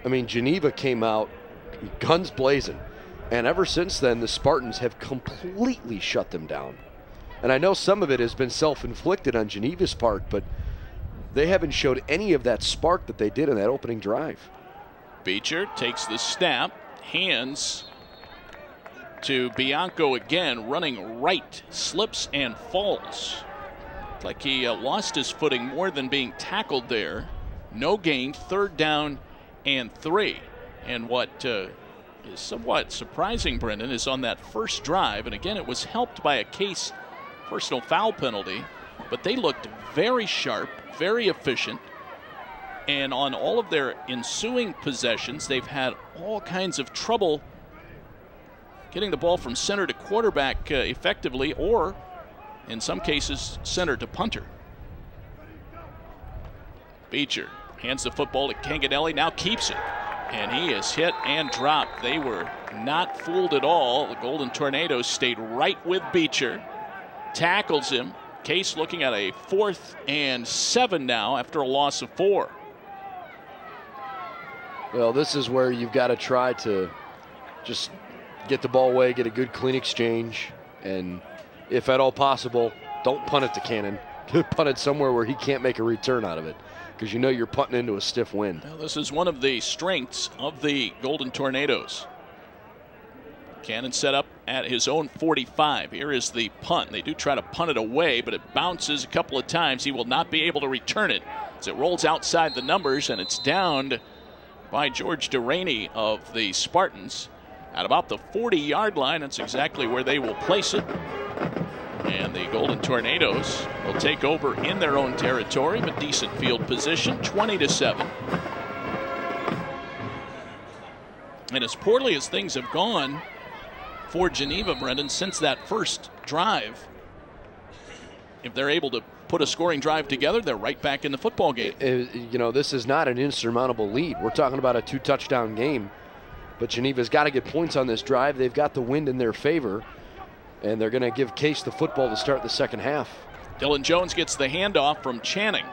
I mean, Geneva came out guns blazing. And ever since then, the Spartans have completely shut them down. And I know some of it has been self-inflicted on Geneva's part, but they haven't showed any of that spark that they did in that opening drive. Beecher takes the snap, hands to Bianco again, running right, slips and falls. Like he lost his footing more than being tackled there. No gain, 3rd down and 3. And what is somewhat surprising, Brendan, is on that first drive, and again it was helped by a Case personal foul penalty, but they looked very sharp, very efficient, and on all of their ensuing possessions they've had all kinds of trouble getting the ball from center to quarterback effectively, or in some cases center to punter. Beecher Hands the football to Canganelli, now keeps it. And he is hit and dropped. They were not fooled at all. The Golden Tornadoes stayed right with Beecher. Tackles him. Case looking at a 4th and 7 now after a loss of 4. Well, this is where you've got to try to just get the ball away, get a good clean exchange, and if at all possible, don't punt it to Cannon. Punt it somewhere where he can't make a return out of it, because you know you're punting into a stiff wind. Well, this is one of the strengths of the Golden Tornadoes. Cannon set up at his own 45. Here is the punt. They do try to punt it away, but it bounces a couple of times. He will not be able to return it as it rolls outside the numbers, and it's downed by George Deraney of the Spartans at about the 40-yard line. That's exactly where they will place it. And the Golden Tornadoes will take over in their own territory, but decent field position, 20-7. And as poorly as things have gone for Geneva, Brendan, since that first drive, if they're able to put a scoring drive together, they're right back in the football game. You know, this is not an insurmountable lead. We're talking about a 2-touchdown game, but Geneva's got to get points on this drive. They've got the wind in their favor, and they're going to give Case the football to start the second half. Dylan Jones gets the handoff from Channing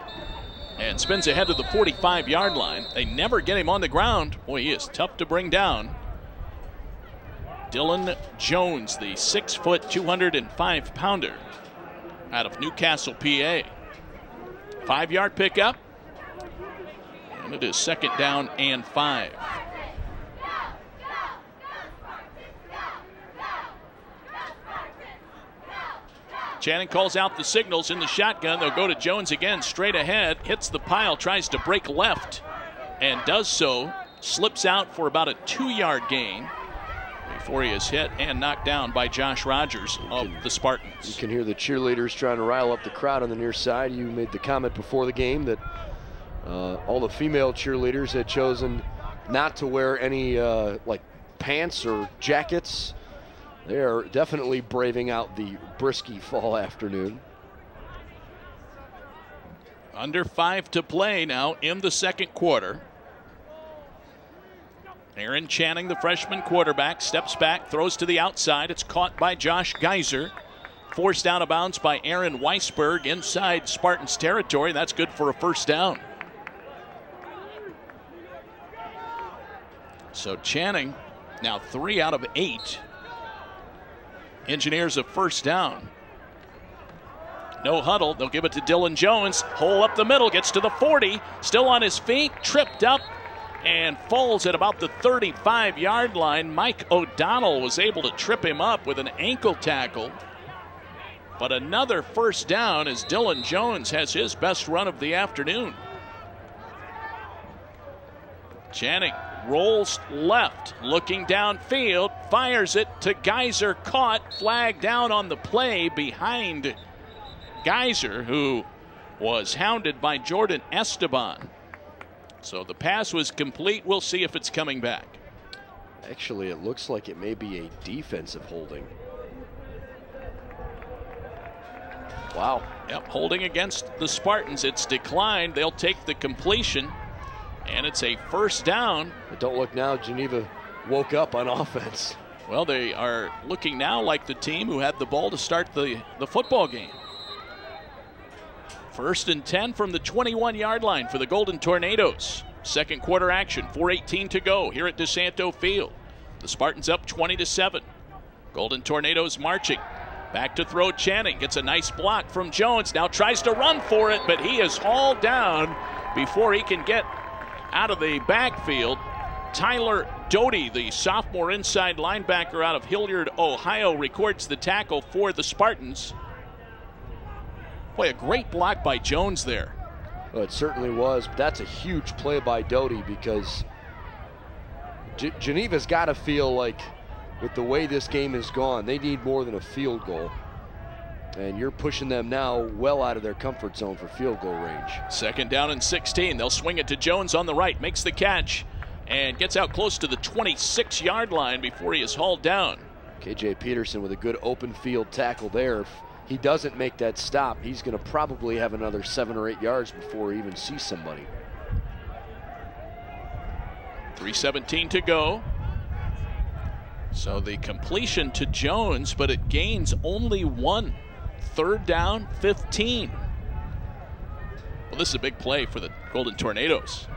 and spins ahead to the 45-yard line. They never get him on the ground. Boy, he is tough to bring down. Dylan Jones, the 6-foot, 205-pounder out of Newcastle, PA. 5-yard pickup, and it is 2nd down and 5. Channing calls out the signals in the shotgun. They'll go to Jones again, straight ahead, hits the pile, tries to break left, and does so. Slips out for about a 2-yard gain before he is hit and knocked down by Josh Rogers of the Spartans. You can hear the cheerleaders trying to rile up the crowd on the near side. You made the comment before the game that all the female cheerleaders had chosen not to wear any like pants or jackets. They are definitely braving out the brisky fall afternoon. Under 5 to play now in the second quarter. Aaron Channing, the freshman quarterback, steps back, throws to the outside. It's caught by Josh Geiser. Forced out of bounds by Aaron Weisberg inside Spartans territory. That's good for a first down. So Channing now 3 out of 8. Engineers a first down. No huddle. They'll give it to Dylan Jones. Hole up the middle, gets to the 40. Still on his feet, tripped up, and falls at about the 35-yard line. Mike O'Donnell was able to trip him up with an ankle tackle. But another first down as Dylan Jones has his best run of the afternoon. Channing rolls left, looking downfield, fires it to Geiser, caught, flag down on the play behind Geiser, who was hounded by Jordan Esteban. So the pass was complete. We'll see if it's coming back. Actually, it looks like it may be a defensive holding. Wow. Yep, holding against the Spartans. It's declined. They'll take the completion, and it's a first down. But don't look now, Geneva woke up on offense. Well, they are looking now like the team who had the ball to start the football game. 1st and 10 from the 21-yard line for the Golden Tornadoes. Second quarter action, 4:18 to go here at DeSanto Field. The Spartans up 20-7. Golden Tornadoes marching. Back to throw Channing. Gets a nice block from Jones. Now tries to run for it, but he is hauled down before he can get out of the backfield. Tyler Doty, the sophomore inside linebacker out of Hilliard, Ohio, records the tackle for the Spartans. Boy, a great block by Jones there. Well, it certainly was, but that's a huge play by Doty because Geneva's got to feel like with the way this game has gone, they need more than a field goal. And you're pushing them now well out of their comfort zone for field goal range. 2nd down and 16. They'll swing it to Jones on the right, makes the catch, and gets out close to the 26-yard line before he is hauled down. KJ Peterson with a good open field tackle there. If he doesn't make that stop, he's going to probably have another 7 or 8 yards before he even sees somebody. 3:17 to go. So the completion to Jones, but it gains only 1. 3rd down, 15. Well, this is a big play for the Golden Tornadoes.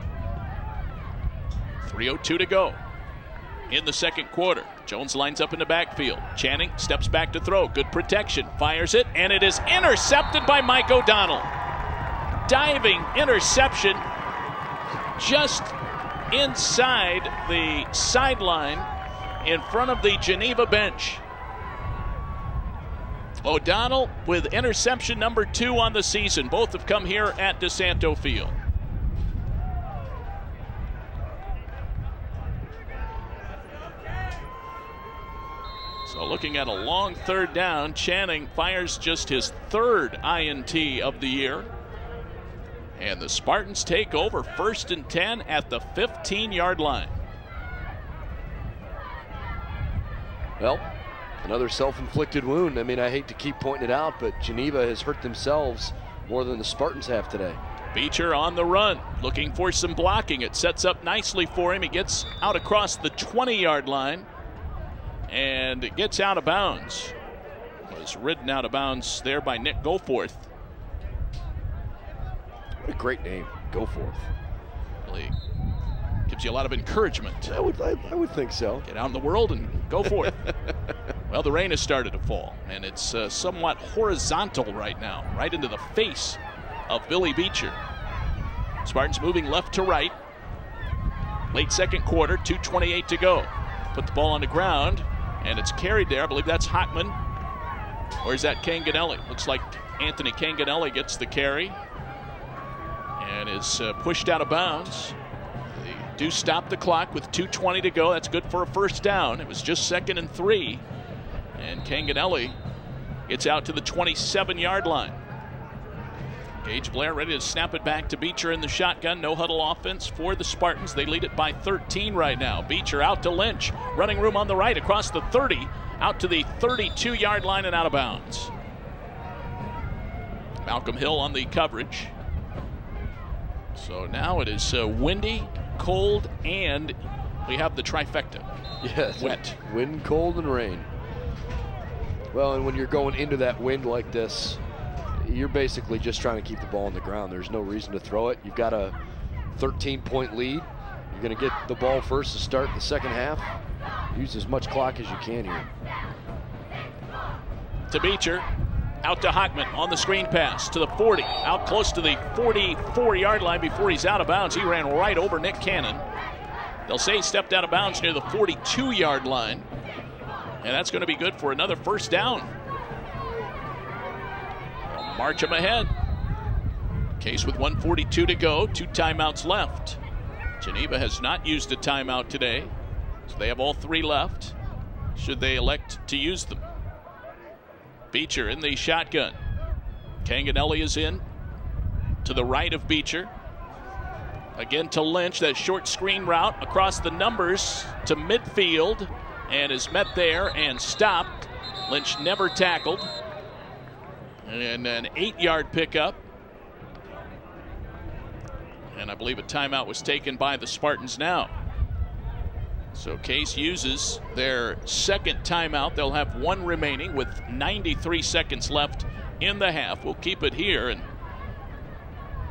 3:02 to go in the second quarter. Jones lines up in the backfield. Channing steps back to throw. Good protection. Fires it, and it is intercepted by Mike O'Donnell. Diving interception just inside the sideline in front of the Geneva bench. O'Donnell with interception number 2 on the season. Both have come here at DeSanto Field. So looking at a long 3rd down, Channing fires just his 3rd INT of the year. And the Spartans take over 1st and 10 at the 15-yard line. Well, another self-inflicted wound. I mean, I hate to keep pointing it out, but Geneva has hurt themselves more than the Spartans have today. Beecher on the run, looking for some blocking. It sets up nicely for him. He gets out across the 20-yard line, and it gets out of bounds. Was ridden out of bounds there by Nick Goforth. What a great name, Goforth. Really gives you a lot of encouragement. I would think so. Get out in the world and go for it. Well, the rain has started to fall, and it's somewhat horizontal right now, right into the face of Billy Beecher. Spartans moving left to right. Late second quarter, 2:28 to go. Put the ball on the ground, and it's carried there. I believe that's Hockman. Or is that Canganelli? Looks like Anthony Canganelli gets the carry and is pushed out of bounds. They do stop the clock with 2:20 to go. That's good for a 1st down. It was just 2nd and 3. And Canganelli gets out to the 27-yard line. Gage Blair ready to snap it back to Beecher in the shotgun. No huddle offense for the Spartans. They lead it by 13 right now. Beecher out to Lynch. Running room on the right across the 30. Out to the 32-yard line and out of bounds. Malcolm Hill on the coverage. So now it is windy, cold, and we have the trifecta. Yes. Wet. Wind, cold, and rain. Well, and when you're going into that wind like this, you're basically just trying to keep the ball on the ground. There's no reason to throw it. You've got a 13-point lead. You're going to get the ball first to start the second half. Use as much clock as you can here. To Beecher. Out to Hockman on the screen pass to the 40. Out close to the 44-yard line before he's out of bounds. He ran right over Nick Cannon. They'll say he stepped out of bounds near the 42-yard line. And that's going to be good for another 1st down. They'll march him ahead. Case with 1:42 to go. 2 timeouts left. Geneva has not used a timeout today, so they have all 3 left, should they elect to use them. Beecher in the shotgun. Canganelli is in to the right of Beecher. Again to Lynch, that short screen route across the numbers to midfield, and is met there and stopped. Lynch never tackled. And an 8-yard pickup. And I believe a timeout was taken by the Spartans now. So Case uses their 2nd timeout. They'll have 1 remaining with 93 seconds left in the half. We'll keep it here. And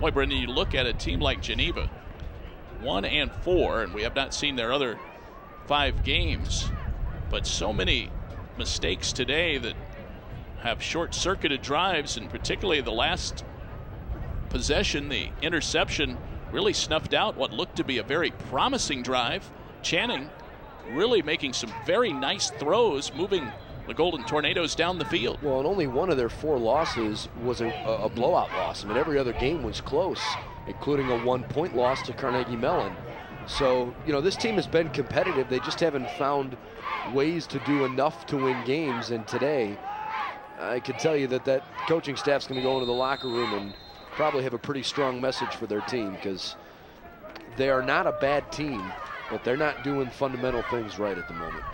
boy, Brendan, you look at a team like Geneva, 1-4, and we have not seen their other 5 games, but so many mistakes today that have short-circuited drives, and particularly the last possession, the interception, really snuffed out what looked to be a very promising drive. Channing really making some very nice throws, moving the Golden Tornadoes down the field. Well, and only one of their 4 losses was a blowout loss. I mean, every other game was close, including a 1-point loss to Carnegie Mellon. So, you know, this team has been competitive. They just haven't found ways to do enough to win games. And today, I can tell you that coaching staff's going to go into the locker room and probably have a pretty strong message for their team, because they are not a bad team, but they're not doing fundamental things right at the moment.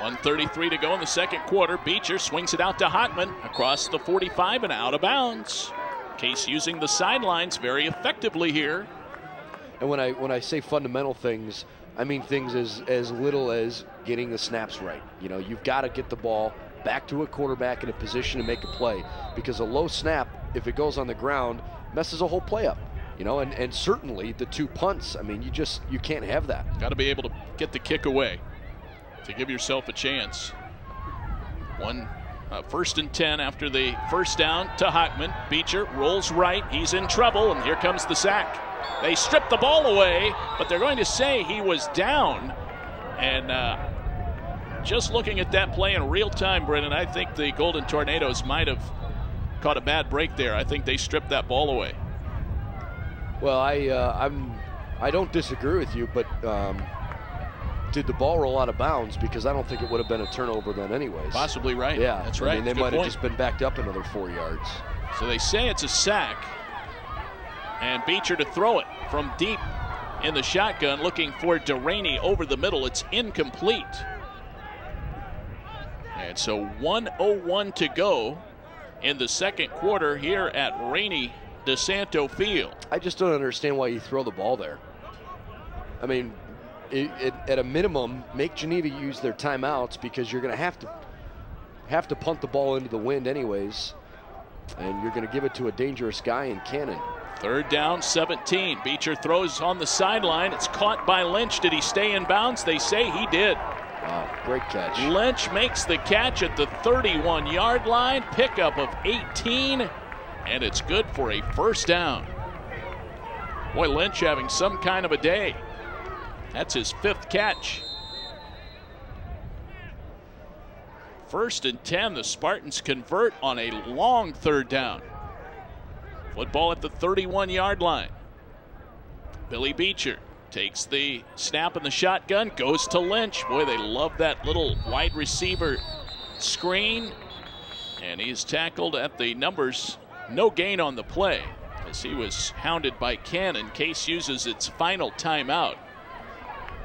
1:33 to go in the second quarter. Beecher swings it out to Hockman across the 45 and out of bounds. Case using the sidelines very effectively here. And when I say fundamental things, I mean things as little as getting the snaps right. You know, you've got to get the ball back to a quarterback in a position to make a play, because a low snap, if it goes on the ground, messes a whole play up. You know, and certainly the 2 punts, I mean, you can't have that. Got to be able to get the kick away to give yourself a chance. First and 10 after the first down to Hockman. Beecher rolls right. He's in trouble, and here comes the sack. They strip the ball away, but they're going to say he was down. And just looking at that play in real time, Brennan, I think the Golden Tornadoes might have caught a bad break there. I think they stripped that ball away. Well, I don't disagree with you, but did the ball roll out of bounds? Because I don't think it would have been a turnover then anyways. Possibly right. Yeah, that's right. I mean, they might have just been backed up another 4 yards. So they say it's a sack. And Beecher to throw it from deep in the shotgun, looking for Delaney over the middle. It's incomplete. And so 1:01 to go in the second quarter here at Rainey DeSanto Field. I just don't understand why you throw the ball there. I mean, at a minimum, make Geneva use their timeouts, because you're going to have to punt the ball into the wind anyways, and you're going to give it to a dangerous guy in Cannon. Third down, 17. Beecher throws on the sideline. It's caught by Lynch. Did he stay in bounds? They say he did. Wow, great catch. Lynch makes the catch at the 31-yard line. Pickup of 18. And it's good for a first down. Boy, Lynch having some kind of a day. That's his 5th catch. First and 10, the Spartans convert on a long third down. Football at the 31-yard line. Billy Beecher takes the snap in the shotgun, goes to Lynch. Boy, they love that little wide receiver screen. And he's tackled at the numbers. No gain on the play as he was hounded by Cannon. Case uses its final timeout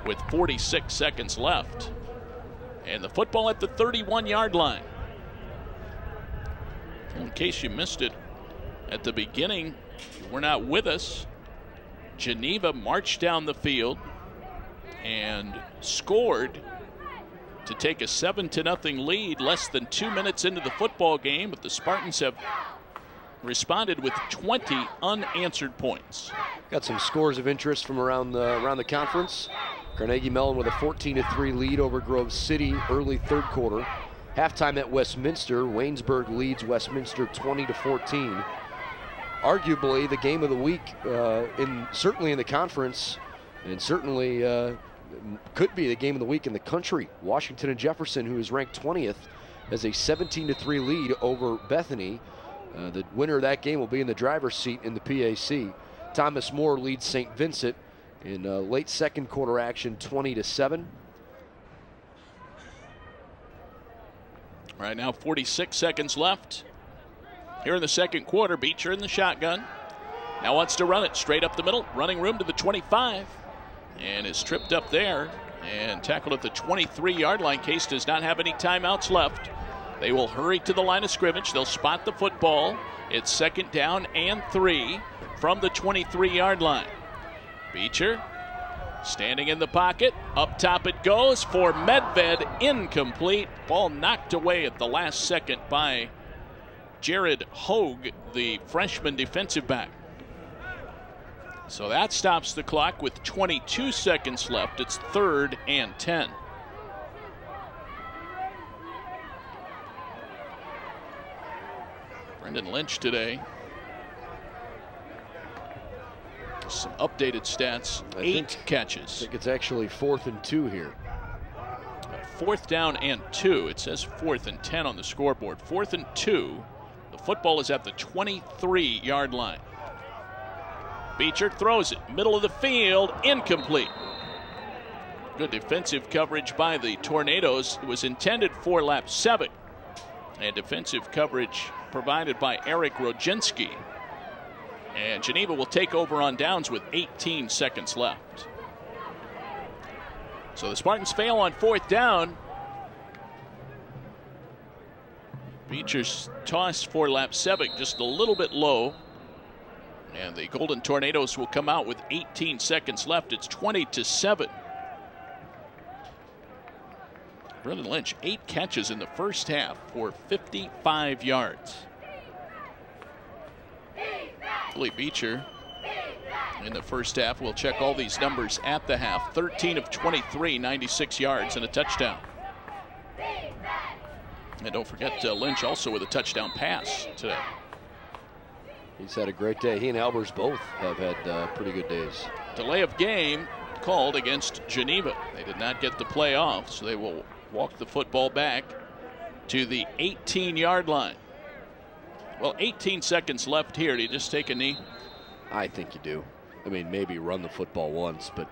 with 46 seconds left. And the football at the 31-yard line. In case you missed it at the beginning, you were not with us. Geneva marched down the field and scored to take a 7-0 lead less than 2 minutes into the football game, but the Spartans have responded with 20 unanswered points. Got some scores of interest from around the conference. Carnegie Mellon with a 14-3 lead over Grove City early third quarter. Halftime at Westminster, Waynesburg leads Westminster 20-14. Arguably the game of the week, certainly in the conference, and certainly could be the game of the week in the country. Washington and Jefferson, who is ranked 20th, has a 17-3 lead over Bethany. The winner of that game will be in the driver's seat in the PAC. Thomas More leads St. Vincent in late second quarter action, 20-7. Right now, 46 seconds left. Here in the second quarter, Beecher in the shotgun. Now wants to run it straight up the middle. Running room to the 25. And is tripped up there and tackled at the 23-yard line. Case does not have any timeouts left. They will hurry to the line of scrimmage. They'll spot the football. It's second down and 3 from the 23-yard line. Beecher standing in the pocket. Up top it goes for Medved. Incomplete. Ball knocked away at the last second by Jared Hogue, the freshman defensive back. So that stops the clock with 22 seconds left. It's 3rd and 10. Brendan Lynch today. Some updated stats. 8 catches. I think it's actually 4th and 2 here. 4th down and 2. It says 4th and 10 on the scoreboard. 4th and 2. The football is at the 23-yard line. Beecher throws it, middle of the field, incomplete. Good defensive coverage by the Tornadoes. It was intended for lap 7. And defensive coverage provided by Eric Rodzinski. And Geneva will take over on downs with 18 seconds left. So the Spartans fail on 4th down. Beecher's toss for lap 7 just a little bit low. And the Golden Tornadoes will come out with 18 seconds left. It's 20-7. Brendan Lynch, 8 catches in the first half for 55 yards. Billy Beecher in the first half. We'll check all these numbers at the half. 13 of 23, 96 yards and a touchdown. And don't forget Lynch also with a touchdown pass today. He's had a great day. He and Albers both have had pretty good days. Delay of game called against Geneva. They did not get the play off, so they will walk the football back to the 18-yard line. Well, 18 seconds left here. Do you just take a knee? I think you do. I mean, maybe run the football once, but.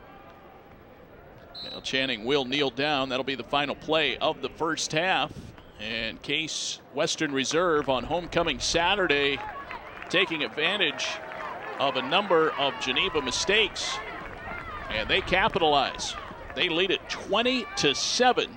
Now Channing will kneel down. That'll be the final play of the first half. And Case Western Reserve on homecoming Saturday, taking advantage of a number of Geneva mistakes, and they capitalize. They lead it 20-7